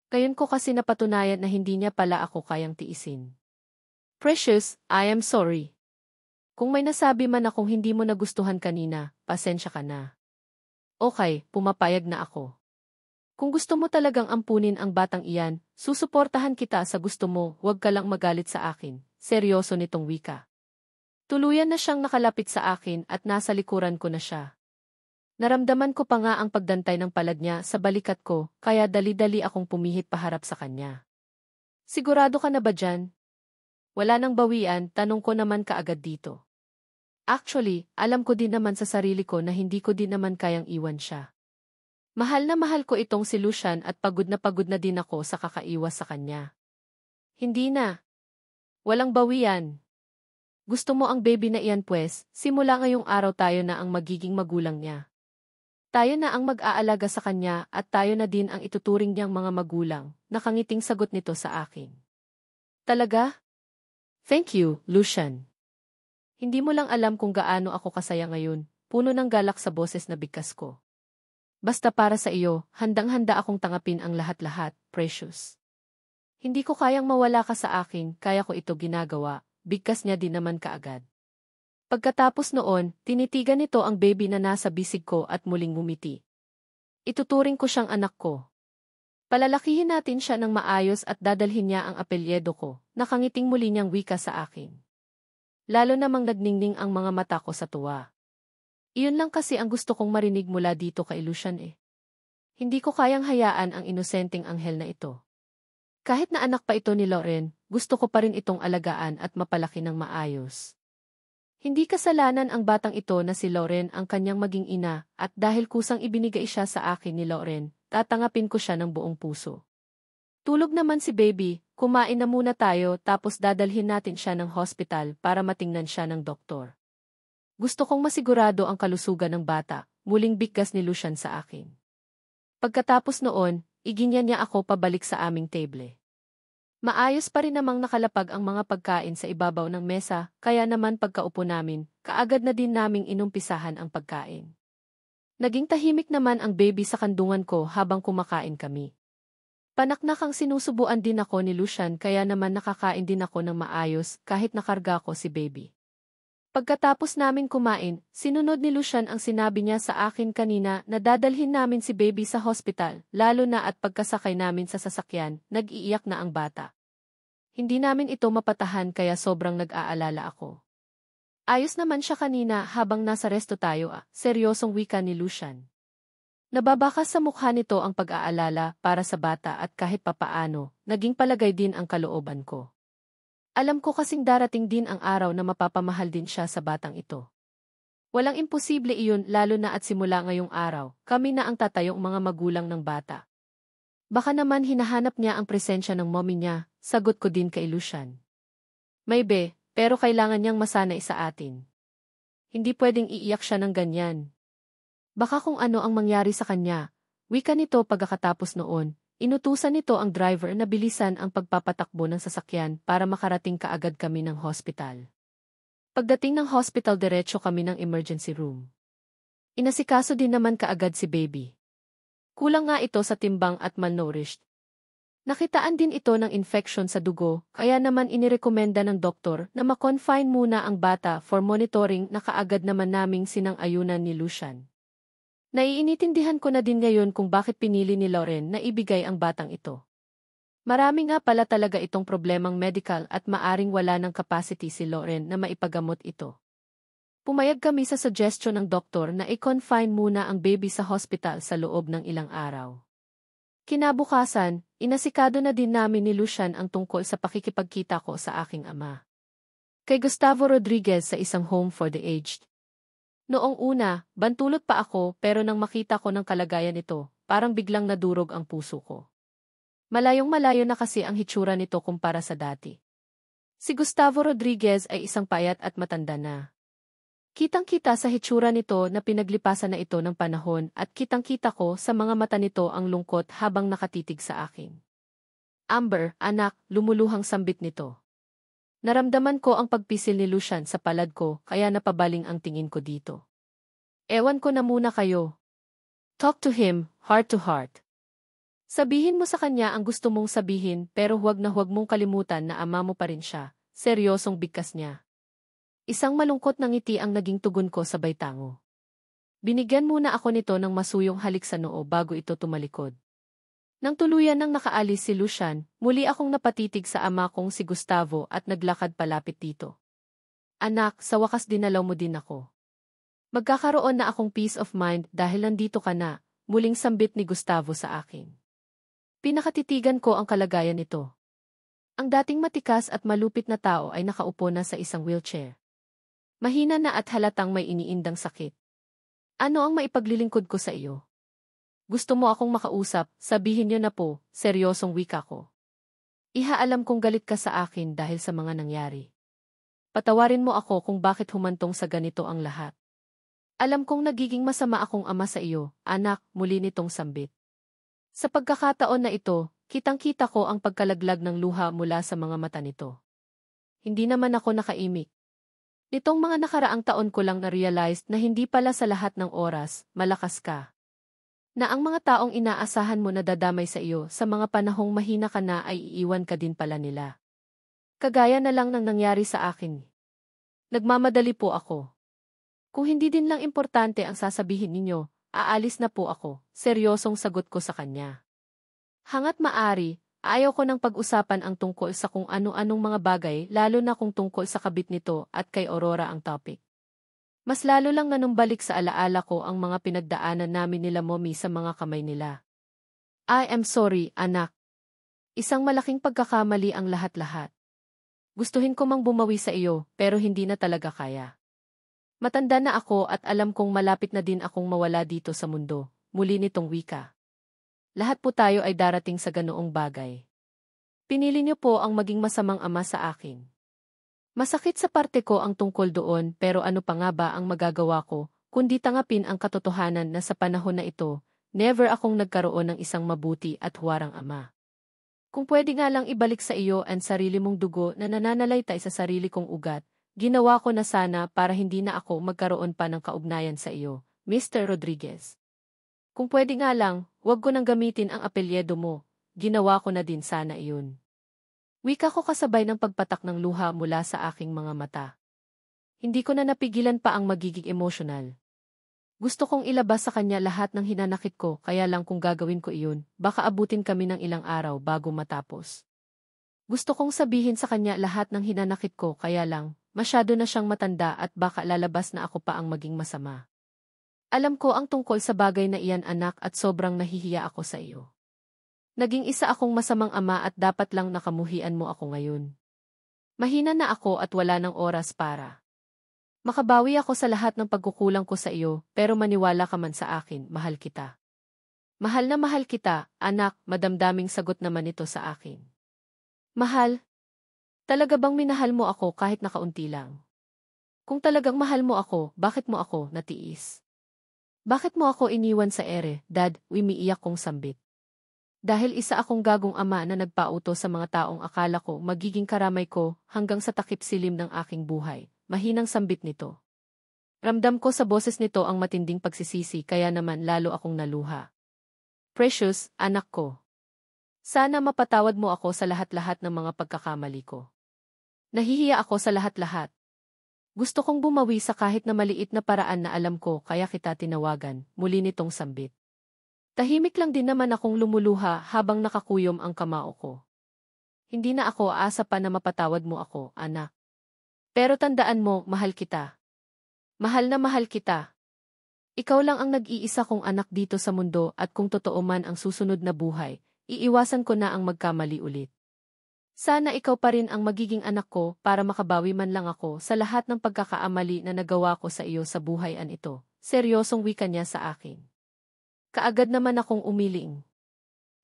Ngayon ko kasi napatunayan na hindi niya pala ako kayang tiisin. Precious, I am sorry. Kung may nasabi man akong hindi mo nagustuhan kanina, pasensya ka na. Okay, pumapayag na ako. Kung gusto mo talagang ampunin ang batang iyan, susuportahan kita sa gusto mo, huwag ka lang magalit sa akin, seryoso nitong wika. Tuluyan na siyang nakalapit sa akin at nasa likuran ko na siya. Naramdaman ko pa nga ang pagdantay ng palad niya sa balikat ko, kaya dali-dali akong pumihit paharap sa kanya. Sigurado ka na ba dyan? Wala nang bawian, tanong ko naman kaagad dito. Actually, alam ko din naman sa sarili ko na hindi ko din naman kayang iwan siya. Mahal na mahal ko itong si Lucian at pagod na din ako sa kakaiwas sa kanya. Hindi na. Walang bawian. Gusto mo ang baby na iyan pues, simula ngayong araw tayo na ang magiging magulang niya. Tayo na ang mag-aalaga sa kanya at tayo na din ang ituturing niyang mga magulang, nakangiting sagot nito sa akin. Talaga? Thank you, Lucian. Hindi mo lang alam kung gaano ako kasaya ngayon, puno ng galak sa boses na bigkas ko. Basta para sa iyo, handang-handa akong tangapin ang lahat-lahat, Precious. Hindi ko kayang mawala ka sa akin, kaya ko ito ginagawa, bigkas niya din naman kaagad. Pagkatapos noon, tinitigan nito ang baby na nasa bisig ko at muling ngumiti. Ituturing ko siyang anak ko. Palalakihin natin siya ng maayos at dadalhin niya ang apelyedo ko, nakangiting muli niyang wika sa akin. Lalo namang nagningning ang mga mata ko sa tuwa. Iyon lang kasi ang gusto kong marinig mula dito kay Lucian eh. Hindi ko kayang hayaan ang inosenteng anghel na ito. Kahit na anak pa ito ni Lauren, gusto ko pa rin itong alagaan at mapalaki ng maayos. Hindi kasalanan ang batang ito na si Lauren ang kanyang maging ina at dahil kusang ibinigay siya sa akin ni Lauren, tatangapin ko siya ng buong puso. Tulog naman si baby, kumain na muna tayo tapos dadalhin natin siya ng hospital para matingnan siya ng doktor. Gusto kong masigurado ang kalusugan ng bata, muling bigkas ni Lucian sa akin. Pagkatapos noon, iginyan niya ako pabalik sa aming table. Maayos pa rin namang nakalapag ang mga pagkain sa ibabaw ng mesa, kaya naman pagkaupo namin, kaagad na din naming inumpisahan ang pagkain. Naging tahimik naman ang baby sa kandungan ko habang kumakain kami. Panaknakang sinusubuan din ako ni Lucian kaya naman nakakain din ako ng maayos kahit nakarga ko si baby. Pagkatapos namin kumain, sinunod ni Lucian ang sinabi niya sa akin kanina na dadalhin namin si baby sa hospital, lalo na at pagkasakay namin sa sasakyan, nag-iiyak na ang bata. Hindi namin ito mapatahan kaya sobrang nag-aalala ako. Ayos naman siya kanina habang nasa resto tayo seryosong wika ni Lucian. Nababakas sa mukha nito ang pag-aalala para sa bata at kahit papaano, naging palagay din ang kalooban ko. Alam ko kasing darating din ang araw na mapapamahal din siya sa batang ito. Walang imposible iyon lalo na at simula ngayong araw, kami na ang tatayong mga magulang ng bata. Baka naman hinahanap niya ang presensya ng mommy niya, sagot ko din kay Lucian. Maybe, pero kailangan niyang masanay sa atin. Hindi pwedeng iiyak siya ng ganyan. Baka kung ano ang mangyari sa kanya, wika nito pagkatapos noon. Inutusan nito ang driver na bilisan ang pagpapatakbo ng sasakyan para makarating kaagad kami ng hospital. Pagdating ng hospital diretso kami ng emergency room. Inasikaso din naman kaagad si baby. Kulang nga ito sa timbang at malnourished. Nakitaan din ito ng infection sa dugo, kaya naman inirekomenda ng doktor na ma-confine muna ang bata for monitoring na kaagad naman naming sinang-ayunan ni Lucian. Naiinitindihan ko na din ngayon kung bakit pinili ni Lauren na ibigay ang batang ito. Marami nga pala talaga itong problemang medical at maaring wala ng capacity si Lauren na maipagamot ito. Pumayag kami sa suggestion ng doktor na i-confine muna ang baby sa hospital sa loob ng ilang araw. Kinabukasan, inasikado na din namin ni Lucian ang tungkol sa pakikipagkita ko sa aking ama. Kay Gustavo Rodriguez sa isang home for the aged. Noong una, bantulot pa ako pero nang makita ko ng kalagayan nito, parang biglang nadurog ang puso ko. Malayong-malayo na kasi ang hitsura nito kumpara sa dati. Si Gustavo Rodriguez ay isang payat at matanda na. Kitang-kita sa hitsura nito na pinaglipasan na ito ng panahon at kitang-kita ko sa mga mata nito ang lungkot habang nakatitig sa akin. Amber, anak, lumuluhang sambit nito. Naramdaman ko ang pagpisil ni Lucian sa palad ko kaya napabaling ang tingin ko dito. Ewan ko na muna kayo. Talk to him, heart to heart. Sabihin mo sa kanya ang gusto mong sabihin pero huwag na huwag mong kalimutan na ama mo pa rin siya, seryosong bigkas niya. Isang malungkot na ngiti ang naging tugon ko sabay tango. Binigyan muna ako nito ng masuyong halik sa noo bago ito tumalikod. Nang tuluyan nang nakaalis si Lucian, muli akong napatitig sa ama kong si Gustavo at naglakad palapit dito. Anak, sa wakas dinalaw mo din ako. Magkakaroon na akong peace of mind dahil nandito ka na, muling sambit ni Gustavo sa akin. Pinakatitigan ko ang kalagayan nito. Ang dating matikas at malupit na tao ay nakaupo na sa isang wheelchair. Mahina na at halatang may iniindang sakit. Ano ang maipaglilingkod ko sa iyo? Gusto mo akong makausap, sabihin niyo na po, seryosong wika ko. Ihaalam kong galit ka sa akin dahil sa mga nangyari. Patawarin mo ako kung bakit humantong sa ganito ang lahat. Alam kong nagiging masama akong ama sa iyo, anak, muli nitong sambit. Sa pagkakataon na ito, kitang-kita ko ang pagkalaglag ng luha mula sa mga mata nito. Hindi naman ako nakaimik. Nitong mga nakaraang taon ko lang na-realize na hindi pala sa lahat ng oras, malakas ka. Na ang mga taong inaasahan mo na dadamay sa iyo sa mga panahong mahina ka na ay iiwan ka din pala nila. Kagaya na lang ng nangyari sa akin. Nagmamadali po ako. Kung hindi din lang importante ang sasabihin ninyo, aalis na po ako, seryosong sagot ko sa kanya. Hangat maari, ayaw ko nang pag-usapan ang tungkol sa kung ano-anong mga bagay lalo na kung tungkol sa kabit nito at kay Aurora ang topic. Mas lalo lang nanumbalik sa alaala ko ang mga pinagdaanan namin nila Mommy sa mga kamay nila. I am sorry, anak. Isang malaking pagkakamali ang lahat-lahat. Gustuhin ko mang bumawi sa iyo, pero hindi na talaga kaya. Matanda na ako at alam kong malapit na din akong mawala dito sa mundo, muli nitong wika. Lahat po tayo ay darating sa ganoong bagay. Pinili niyo po ang maging masamang ama sa akin. Masakit sa parte ko ang tungkol doon pero ano pa nga ba ang magagawa ko, kundi tangapin ang katotohanan na sa panahon na ito, never akong nagkaroon ng isang mabuti at huwarang ama. Kung pwede nga lang ibalik sa iyo ang sarili mong dugo na nananalaytay sa sarili kong ugat, ginawa ko na sana para hindi na ako magkaroon pa ng kaugnayan sa iyo, Mr. Rodriguez. Kung pwede nga lang, huwag ko nang gamitin ang apelyido mo, ginawa ko na din sana iyon. Wika ko kasabay ng pagpatak ng luha mula sa aking mga mata. Hindi ko na napigilan pa ang magiging emosyonal. Gusto kong ilabas sa kanya lahat ng hinanakit ko kaya lang kung gagawin ko iyon, baka abutin kami ng ilang araw bago matapos. Gusto kong sabihin sa kanya lahat ng hinanakit ko kaya lang, masyado na siyang matanda at baka lalabas na ako pa ang maging masama. Alam ko ang tungkol sa bagay na iyan anak at sobrang nahihiya ako sa iyo. Naging isa akong masamang ama at dapat lang nakamuhian mo ako ngayon. Mahina na ako at wala ng oras para. Makabawi ako sa lahat ng pagkukulang ko sa iyo, pero maniwala ka man sa akin, mahal kita. Mahal na mahal kita, anak, madamdaming sagot naman ito sa akin. Mahal? Talaga bang minahal mo ako kahit nakaunti lang? Kung talagang mahal mo ako, bakit mo ako natiis? Bakit mo ako iniwan sa ere, Dad, umiiyak kong sambit. Dahil isa akong gagong ama na nagpauto sa mga taong akala ko magiging karamay ko hanggang sa takip silim ng aking buhay, mahinang sambit nito. Ramdam ko sa boses nito ang matinding pagsisisi kaya naman lalo akong naluha. Precious, anak ko. Sana mapatawad mo ako sa lahat-lahat ng mga pagkakamali ko. Nahihiya ako sa lahat-lahat. Gusto kong bumawi sa kahit na maliit na paraan na alam ko kaya kita tinawagan, muli nitong sambit. Tahimik lang din naman akong lumuluha habang nakakuyom ang kamao ko. Hindi na ako aasa pa na mapatawad mo ako, anak. Pero tandaan mo, mahal kita. Mahal na mahal kita. Ikaw lang ang nag-iisa kong anak dito sa mundo at kung totoo man ang susunod na buhay, iiwasan ko na ang magkamali ulit. Sana ikaw pa rin ang magiging anak ko para makabawi man lang ako sa lahat ng pagkakaamali na nagawa ko sa iyo sa buhayan ito. Seryosong wika niya sa akin. Kaagad naman akong umiling.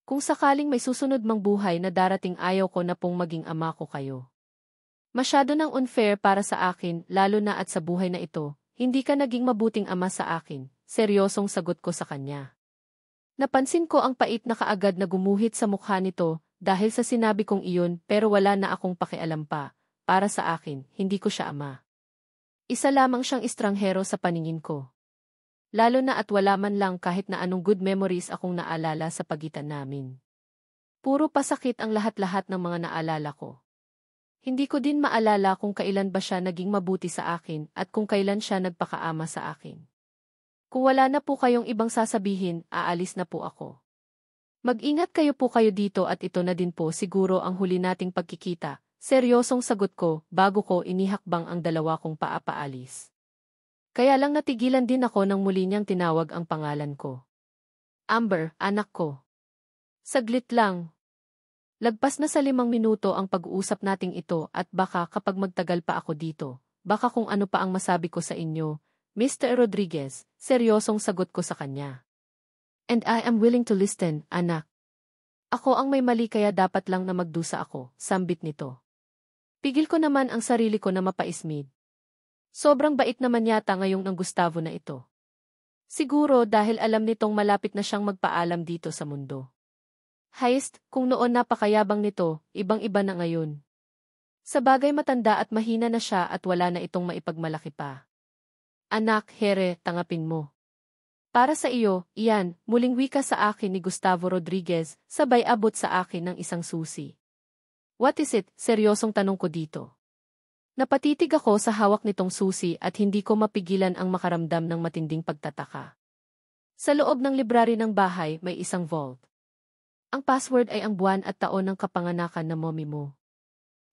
Kung sakaling may susunod mang buhay na darating ayaw ko na pong maging ama ko kayo. Masyado nang unfair para sa akin lalo na at sa buhay na ito, hindi ka naging mabuting ama sa akin, seryosong sagot ko sa kanya. Napansin ko ang pait na kaagad na gumuhit sa mukha nito dahil sa sinabi kong iyon pero wala na akong pakialam pa, para sa akin, hindi ko siya ama. Isa lamang siyang estranghero sa paningin ko. Lalo na at wala man lang kahit na anong good memories akong naalala sa pagitan namin. Puro pasakit ang lahat-lahat ng mga naalala ko. Hindi ko din maalala kung kailan ba siya naging mabuti sa akin at kung kailan siya nagpakaama sa akin. Kung wala na po kayong ibang sasabihin, aalis na po ako. Mag-ingat kayo po kayo dito at ito na din po siguro ang huli nating pagkikita. Seryosong sagot ko bago ko inihakbang ang dalawa kong paapaalis. Kaya lang natigilan din ako nang muli niyang tinawag ang pangalan ko. Amber, anak ko. Saglit lang. Lagpas na sa 5 minuto ang pag-uusap nating ito at baka kapag magtagal pa ako dito, baka kung ano pa ang masabi ko sa inyo, Mr. Rodriguez, seryosong sagot ko sa kanya. And I am willing to listen, anak. Ako ang may mali kaya dapat lang na magdusa ako, sambit nito. Pigil ko naman ang sarili ko na mapaismid. Sobrang bait naman yata ngayong ng Gustavo na ito. Siguro dahil alam nitong malapit na siyang magpaalam dito sa mundo. Heist, kung noon napakayabang nito, ibang-iba na ngayon. Sa bagay matanda at mahina na siya at wala na itong maipagmalaki pa. Anak, here, tangapin mo. Para sa iyo, iyan, muling wika sa akin ni Gustavo Rodriguez, sabay abot sa akin ng isang susi. What is it? Seryosong tanong ko dito. Napatitig ako sa hawak nitong susi at hindi ko mapigilan ang makaramdam ng matinding pagtataka. Sa loob ng library ng bahay may isang vault. Ang password ay ang buwan at taon ng kapanganakan na mommy mo.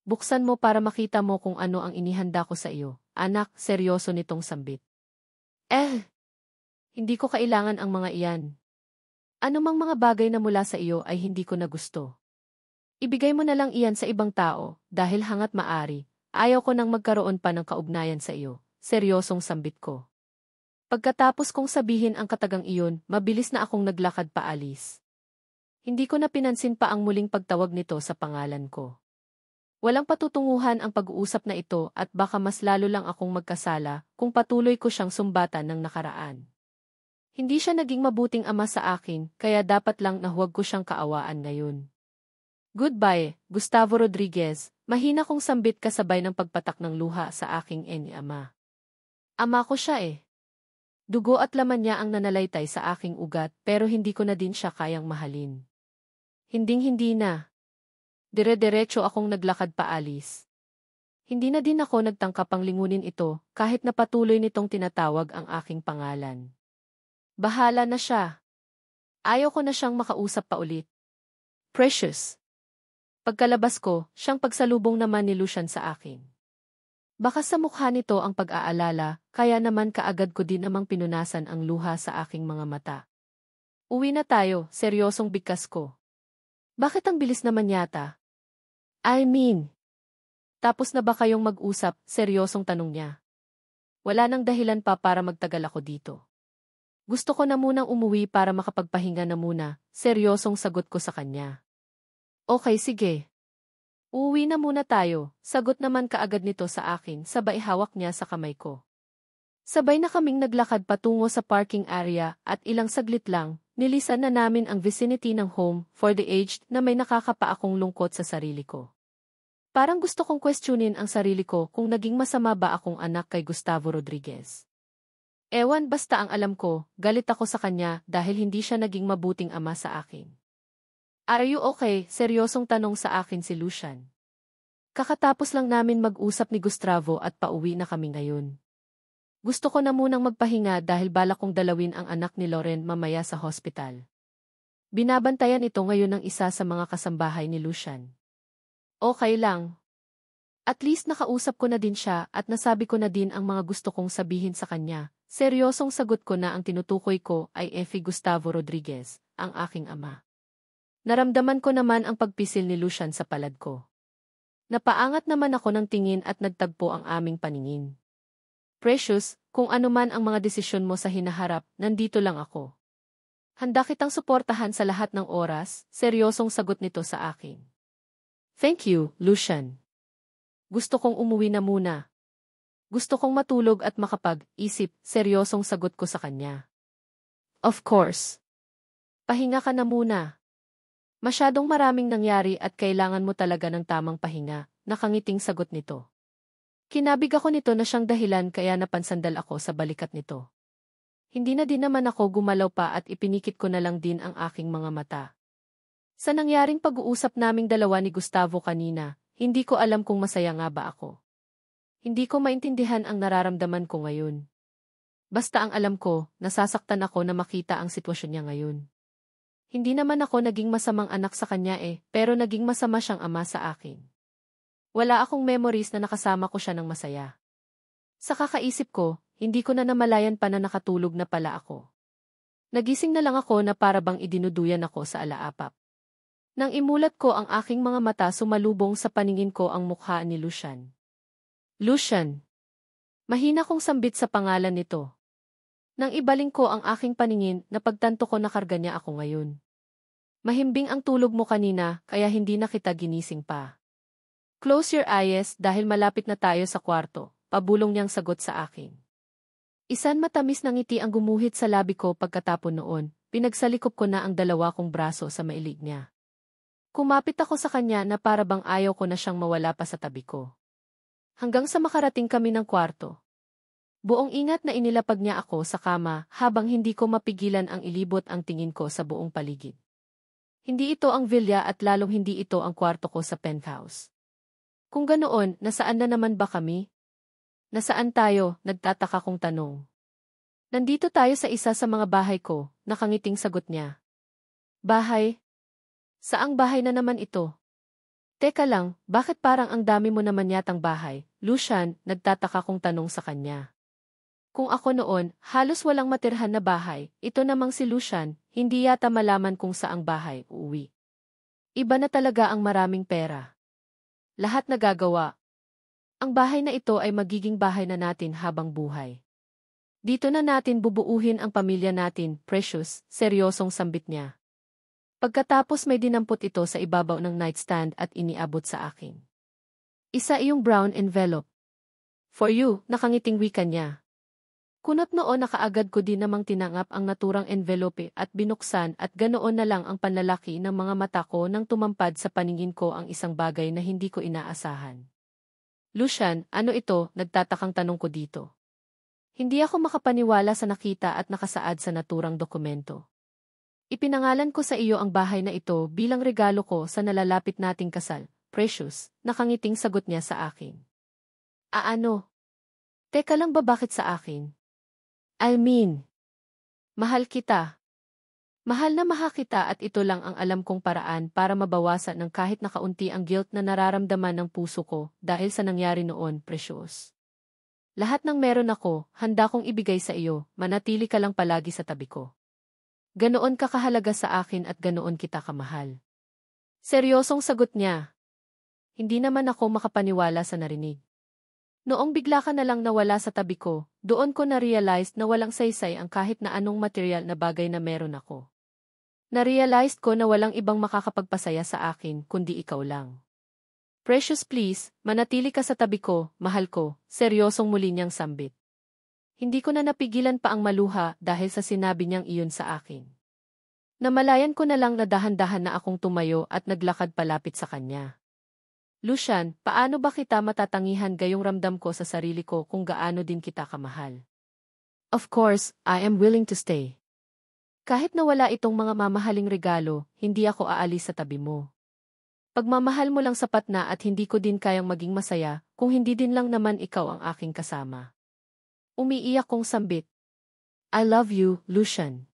Buksan mo para makita mo kung ano ang inihanda ko sa iyo. Anak, seryoso nitong sambit. Hindi ko kailangan ang mga iyan. Anumang mga bagay na mula sa iyo ay hindi ko na gusto. Ibigay mo na lang iyan sa ibang tao, dahil hangat maari, ayaw ko nang magkaroon pa ng kaugnayan sa iyo. Seryosong sambit ko. Pagkatapos kong sabihin ang katagang iyon, mabilis na akong naglakad paalis. Hindi ko na pinansin pa ang muling pagtawag nito sa pangalan ko. Walang patutunguhan ang pag-uusap na ito at baka mas lalo lang akong magkasala kung patuloy ko siyang sumbatan ng nakaraan. Hindi siya naging mabuting ama sa akin, kaya dapat lang na huwag ko siyang kaawaan ngayon. Goodbye, Gustavo Rodriguez, mahina kong sambit kasabay ng pagpatak ng luha sa aking ama. Ama ko siya eh. Dugo at laman niya ang nanalaytay sa aking ugat pero hindi ko na din siya kayang mahalin. Hinding-hindi na. Dire-diretso akong naglakad paalis. Hindi na din ako nagtangkapang lingunin ito kahit na patuloy nitong tinatawag ang aking pangalan. Bahala na siya. Ayaw ko na siyang makausap pa ulit. Precious. Pagkalabas ko, siyang pagsalubong naman ni Lucian sa akin. Baka sa mukha nito ang pag-aalala, kaya naman kaagad ko din namang pinunasan ang luha sa aking mga mata. Uwi na tayo, seryosong bigkas ko. Bakit ang bilis naman yata? Tapos na ba kayong mag-usap, seryosong tanong niya. Wala nang dahilan pa para magtagal ako dito. Gusto ko na munang umuwi para makapagpahinga na muna, seryosong sagot ko sa kanya. Okay, sige. Uuwi na muna tayo, sagot naman kaagad nito sa akin sabay hawak niya sa kamay ko. Sabay na kaming naglakad patungo sa parking area at ilang saglit lang, nilisan na namin ang vicinity ng home for the aged na may nakakapa akong lungkot sa sarili ko. Parang gusto kong questionin ang sarili ko kung naging masama ba akong anak kay Gustavo Rodriguez. Ewan basta ang alam ko, galit ako sa kanya dahil hindi siya naging mabuting ama sa akin. Are you okay? Seryosong tanong sa akin si Lucian. Kakatapos lang namin mag-usap ni Gustavo at pauwi na kami ngayon. Gusto ko na munang magpahinga dahil balak kong dalawin ang anak ni Loren mamaya sa hospital. Binabantayan ito ngayon ng isa sa mga kasambahay ni Lucian. Okay lang. At least nakausap ko na din siya at nasabi ko na din ang mga gusto kong sabihin sa kanya. Seryosong sagot ko na ang tinutukoy ko ay Gustavo Rodriguez, ang aking ama. Naramdaman ko naman ang pagpisil ni Lucian sa palad ko. Napaangat naman ako ng tingin at nagtagpo ang aming paningin. Precious, kung ano man ang mga desisyon mo sa hinaharap, nandito lang ako. Handa kitang suportahan sa lahat ng oras, seryosong sagot nito sa akin. Thank you, Lucian. Gusto kong umuwi na muna. Gusto kong matulog at makapag-isip, seryosong sagot ko sa kanya. Of course. Pahinga ka na muna. Masyadong maraming nangyari at kailangan mo talaga ng tamang pahinga, nakangiting sagot nito. Kinabig ako nito na siyang dahilan kaya napansandal ako sa balikat nito. Hindi na din naman ako gumalaw pa at ipinikit ko na lang din ang aking mga mata. Sa nangyaring pag-uusap naming dalawa ni Gustavo kanina, hindi ko alam kung masaya nga ba ako. Hindi ko maintindihan ang nararamdaman ko ngayon. Basta ang alam ko, nasasaktan ako na makita ang sitwasyon niya ngayon. Hindi naman ako naging masamang anak sa kanya pero naging masama siyang ama sa akin. Wala akong memories na nakasama ko siya ng masaya. Sa kakaisip ko, hindi ko na namalayan pa na nakatulog na pala ako. Nagising na lang ako na para bang idinuduyan ako sa alaapap. Nang imulat ko ang aking mga mata sumalubong sa paningin ko ang mukha ni Lucian. Lucian. Mahina kong sambit sa pangalan nito. Nang ibaling ko ang aking paningin, napagtanto ko na karga niya ako ngayon. Mahimbing ang tulog mo kanina, kaya hindi na kita ginising pa. Close your eyes dahil malapit na tayo sa kwarto. pabulong niyang sagot sa akin. Isan matamis na ngiti ang gumuhit sa labi ko pagkatapon noon, pinagsalikop ko na ang dalawa kong braso sa mailig niya. Kumapit ako sa kanya na para bang ayaw ko na siyang mawala pa sa tabi ko. Hanggang sa makarating kami ng kwarto. Buong ingat na inilapag niya ako sa kama habang hindi ko mapigilan ang ilibot ang tingin ko sa buong paligid. Hindi ito ang villa at lalong hindi ito ang kwarto ko sa penthouse. Kung ganoon, nasaan na naman ba kami? Nasaan tayo? Nagtataka kong tanong. Nandito tayo sa isa sa mga bahay ko, nakangiting sagot niya. Bahay? Saang bahay na naman ito? Teka lang, bakit parang ang dami mo naman yatang bahay? Lucian, nagtataka kong tanong sa kanya. Kung ako noon, halos walang matirhan na bahay, ito namang si Lucian, hindi yata malaman kung saang bahay uuwi. Iba na talaga ang maraming pera. Lahat nagagawa. Ang bahay na ito ay magiging bahay na natin habang buhay. Dito na natin bubuuhin ang pamilya natin, Precious, seryosong sambit niya. Pagkatapos may dinampot ito sa ibabaw ng nightstand at iniabot sa akin. Isa iyong brown envelope. For you, nakangiting wika niya. Kunot noon na kaagad ko din namang tinangap ang naturang envelope at binuksan at ganoon na lang ang panlalaki ng mga mata ko nang tumampad sa paningin ko ang isang bagay na hindi ko inaasahan. Lucian, ano ito? Nagtatakang tanong ko dito. Hindi ako makapaniwala sa nakita at nakasaad sa naturang dokumento. Ipinangalan ko sa iyo ang bahay na ito bilang regalo ko sa nalalapit nating kasal, Precious, nakangiting sagot niya sa akin. Ano? Teka lang ba bakit sa akin? I mean, mahal kita. Mahal na mahal kita at ito lang ang alam kong paraan para mabawasan ng kahit na kaunti ang guilt na nararamdaman ng puso ko dahil sa nangyari noon, Precious. Lahat ng meron ako, handa kong ibigay sa iyo, manatili ka lang palagi sa tabi ko. Ganoon ka kahalaga sa akin at ganoon kita kamahal. Seryosong sagot niya. Hindi naman ako makapaniwala sa narinig. Noong bigla ka na lang nawala sa tabi ko, doon ko na-realize na walang saysay ang kahit na anong material na bagay na meron ako. Na-realize ko na walang ibang makakapagpasaya sa akin kundi ikaw lang. Precious please, manatili ka sa tabi ko, mahal ko, seryosong muli niyang sambit. Hindi ko na napigilan pa ang maluha dahil sa sinabi niyang iyon sa akin. Namalayan ko na lang na dahan-dahan na akong tumayo at naglakad palapit sa kanya. Lucian, paano ba kita matatangihan gayong ramdam ko sa sarili ko kung gaano din kita kamahal? Of course, I am willing to stay. Kahit na wala itong mga mamahaling regalo, hindi ako aalis sa tabi mo. Pagmamahal mo lang sapat na at hindi ko din kayang maging masaya kung hindi din lang naman ikaw ang aking kasama. Umiiyak kong sambit. I love you, Lucian.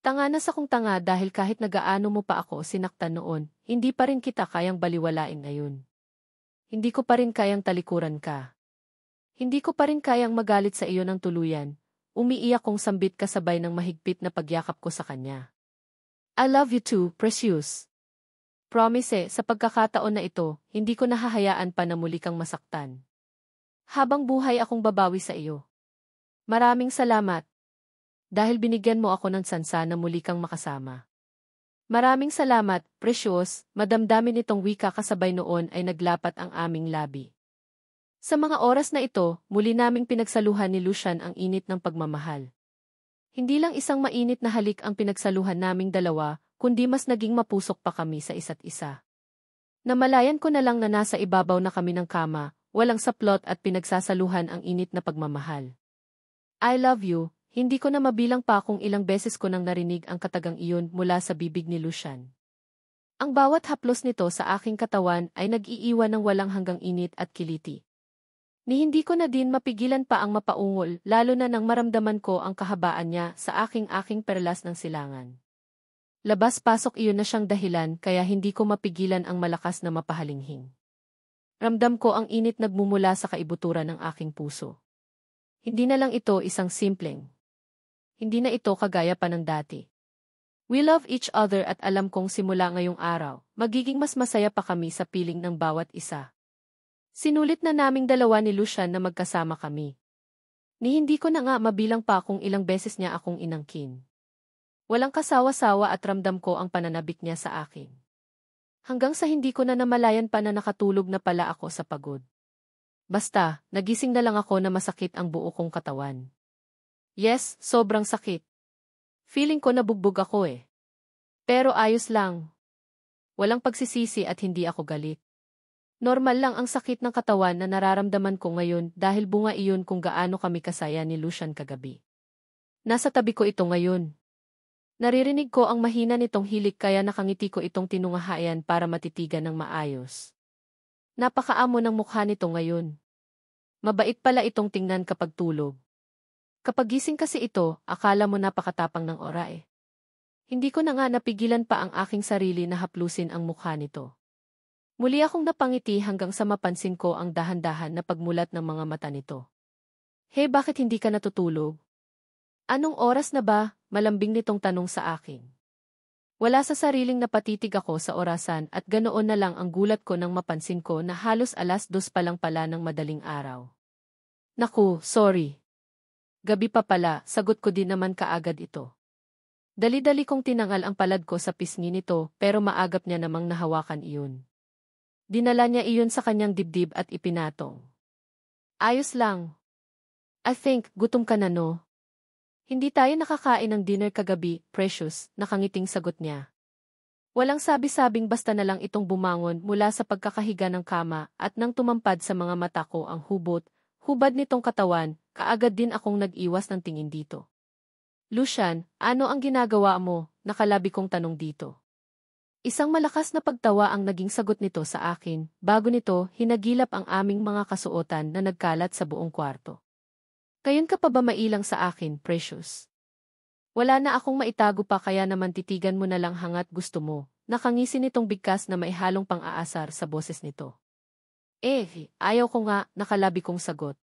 Tanga na sa kong tanga dahil kahit nagaano mo pa ako sinaktan noon, hindi pa rin kita kayang baliwalain ngayon. Hindi ko pa rin kayang talikuran ka. Hindi ko pa rin kayang magalit sa iyo ng tuluyan. Umiiyak kong sambit kasabay ng mahigpit na pagyakap ko sa kanya. I love you too, Precious. Promise, sa pagkakataon na ito, hindi ko nahahayaan pa na muli kang masaktan. Habang buhay akong babawi sa iyo. Maraming salamat. Dahil binigyan mo ako ng sansa na muli kang makasama. Maraming salamat, Precious, madamdamin itong wika kasabay noon ay naglapat ang aming labi. Sa mga oras na ito, muli naming pinagsaluhan ni Lucian ang init ng pagmamahal. Hindi lang isang mainit na halik ang pinagsaluhan naming dalawa, kundi mas naging mapusok pa kami sa isa't isa. Namalayan ko na lang na nasa ibabaw na kami ng kama, walang saplot at pinagsasaluhan ang init na pagmamahal. I love you. Hindi ko na mabilang pa kung ilang beses ko nang narinig ang katagang iyon mula sa bibig ni Lucian. Ang bawat haplos nito sa aking katawan ay nag-iiwan ng walang hanggang init at kiliti. Ni hindi ko na din mapigilan pa ang mapaungol lalo na nang maramdaman ko ang kahabaan niya sa aking perlas ng silangan. Labas-pasok iyon na siyang dahilan kaya hindi ko mapigilan ang malakas na mapahalinghing. Ramdam ko ang init nagmumula sa kaibuturan ng aking puso. Hindi na lang ito isang simpleng. Hindi na ito kagaya pa ng dati. We love each other at alam kong simula ngayong araw, magiging mas masaya pa kami sa piling ng bawat isa. Sinulit na naming dalawa ni Lucian na magkasama kami. Ni hindi ko na nga mabilang pa kung ilang beses niya akong inangkin. Walang kasawa-sawa at ramdam ko ang pananabik niya sa akin. Hanggang sa hindi ko na namalayan pa na nakatulog na pala ako sa pagod. Basta, nagising na lang ako na masakit ang buo kong katawan. Yes, sobrang sakit. Feeling ko nabugbog ako eh. Pero ayos lang. Walang pagsisisi at hindi ako galit. Normal lang ang sakit ng katawan na nararamdaman ko ngayon dahil bunga iyon kung gaano kami kasaya ni Lucian kagabi. Nasa tabi ko ito ngayon. Naririnig ko ang mahina nitong hilik kaya nakangiti ko itong tinungahayan para matitigan ng maayos. Napakaamo ng mukha nito ngayon. Mabait pala itong tingnan kapag tulog. Kapag gising kasi ito, akala mo napakatapang ng ora eh. Hindi ko na nga napigilan pa ang aking sarili na haplusin ang mukha nito. Muli akong napangiti hanggang sa mapansin ko ang dahan-dahan na pagmulat ng mga mata nito. Hey, bakit hindi ka natutulog? Anong oras na ba? Malambing nitong tanong sa akin. Wala sa sariling napatitig ako sa orasan at ganoon na lang ang gulat ko nang mapansin ko na halos 2:00 pa lang pala ng madaling araw. Naku, sorry. Gabi pa pala, sagot ko din naman kaagad ito. Dali-dali kong tinangal ang palad ko sa pisngi nito pero maagap niya namang nahawakan iyon. Dinala niya iyon sa kanyang dibdib at ipinatong. Ayos lang. I think, gutom ka na no? Hindi tayo nakakain ng dinner kagabi, Precious, nakangiting sagot niya. Walang sabi-sabing basta na lang itong bumangon mula sa pagkakahiga ng kama at nang tumampad sa mga mata ko ang hubad nitong katawan, kaagad din akong nag-iwas ng tingin dito. Lucian, ano ang ginagawa mo? Nakalabi kong tanong dito. Isang malakas na pagtawa ang naging sagot nito sa akin, bago nito hinagilap ang aming mga kasuotan na nagkalat sa buong kwarto. Kayon ka pa ba mailang sa akin, Precious? Wala na akong maitago pa kaya naman titigan mo na lang hangat gusto mo, nakangisi nitong bigkas na may halong pang-aasar sa boses nito. Ayaw ko nga, nakalabi kong sagot.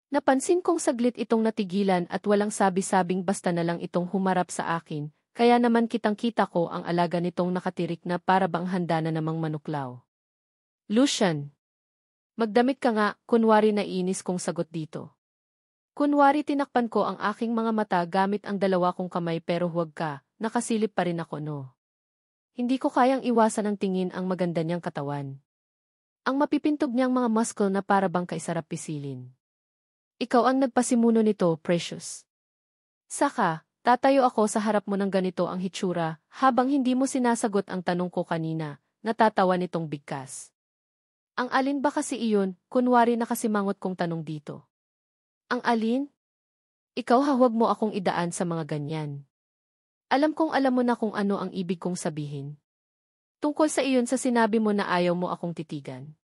Napansin kong saglit itong natigilan at walang sabi-sabing basta na lang itong humarap sa akin, kaya naman kitang-kita ko ang alaga nitong nakatirik na para bang handa na namang manuklaw. Lucian, magdamit ka nga, kunwari naiinis kong sagot dito. Kunwari tinakpan ko ang aking mga mata gamit ang dalawa kong kamay pero huwag ka, nakasilip pa rin ako no. Hindi ko kayang iwasan ng tingin ang maganda niyang katawan. Ang mapipintog niyang mga muscle na para bang kaisarap pisilin. Ikaw ang nagpasimuno nito, Precious. Saka, tatayo ako sa harap mo ng ganito ang hitsura, habang hindi mo sinasagot ang tanong ko kanina, natatawa nitong bigkas. Ang alin ba kasi iyon, kunwari nakasimangot kong tanong dito. Ang alin? Ikaw huwag mo akong idaan sa mga ganyan. Alam kong alam mo na kung ano ang ibig kong sabihin. Tungkol sa iyon sa sinabi mo na ayaw mo akong titigan.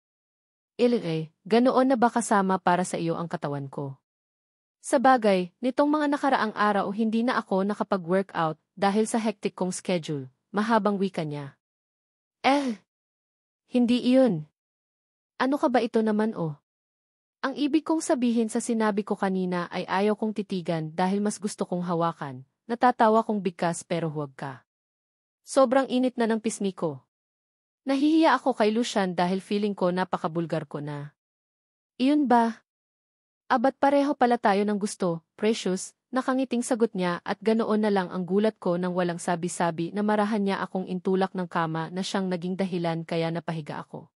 Ganoon na ba kasama para sa iyo ang katawan ko? Sa bagay, nitong mga nakaraang araw hindi na ako nakapag-workout dahil sa hectic kong schedule, mahabang wika niya. Hindi iyon. Ano ka ba ito naman oh? Ang ibig kong sabihin sa sinabi ko kanina ay ayaw kong titigan dahil mas gusto kong hawakan, natatawa kong bigkas pero huwag ka. Sobrang init na ng pisngi ko. Nahihiya ako kay Lucian dahil feeling ko napakabulgar ko na. Iyon ba? Abat pareho pala tayo ng gusto, Precious, nakangiting sagot niya at ganoon na lang ang gulat ko nang walang sabi-sabi na marahan niya akong intulak ng kama na siyang naging dahilan kaya napahiga ako.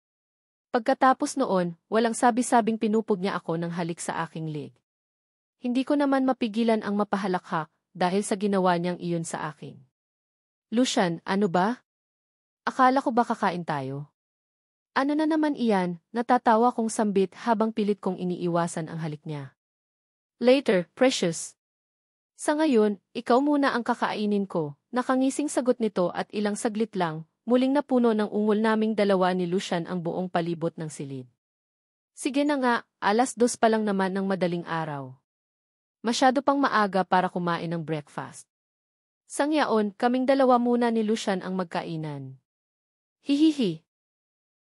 Pagkatapos noon, walang sabi-sabing pinupog niya ako ng halik sa aking leg. Hindi ko naman mapigilan ang mapahalakhak dahil sa ginawa niyang iyon sa akin. Lucian, ano ba? Akala ko ba kakain tayo? Ano na naman iyan, natatawa kong sambit habang pilit kong iniiwasan ang halik niya. Later, Precious. Sa ngayon, ikaw muna ang kakainin ko, nakangising sagot nito at ilang saglit lang, muling napuno ng ungol naming dalawa ni Lucian ang buong palibot ng silid. Sige na nga, 2:00 pa lang naman ng madaling araw. Masyado pang maaga para kumain ng breakfast. Sangyaon, kaming dalawa muna ni Lucian ang magkainan. Hihihi,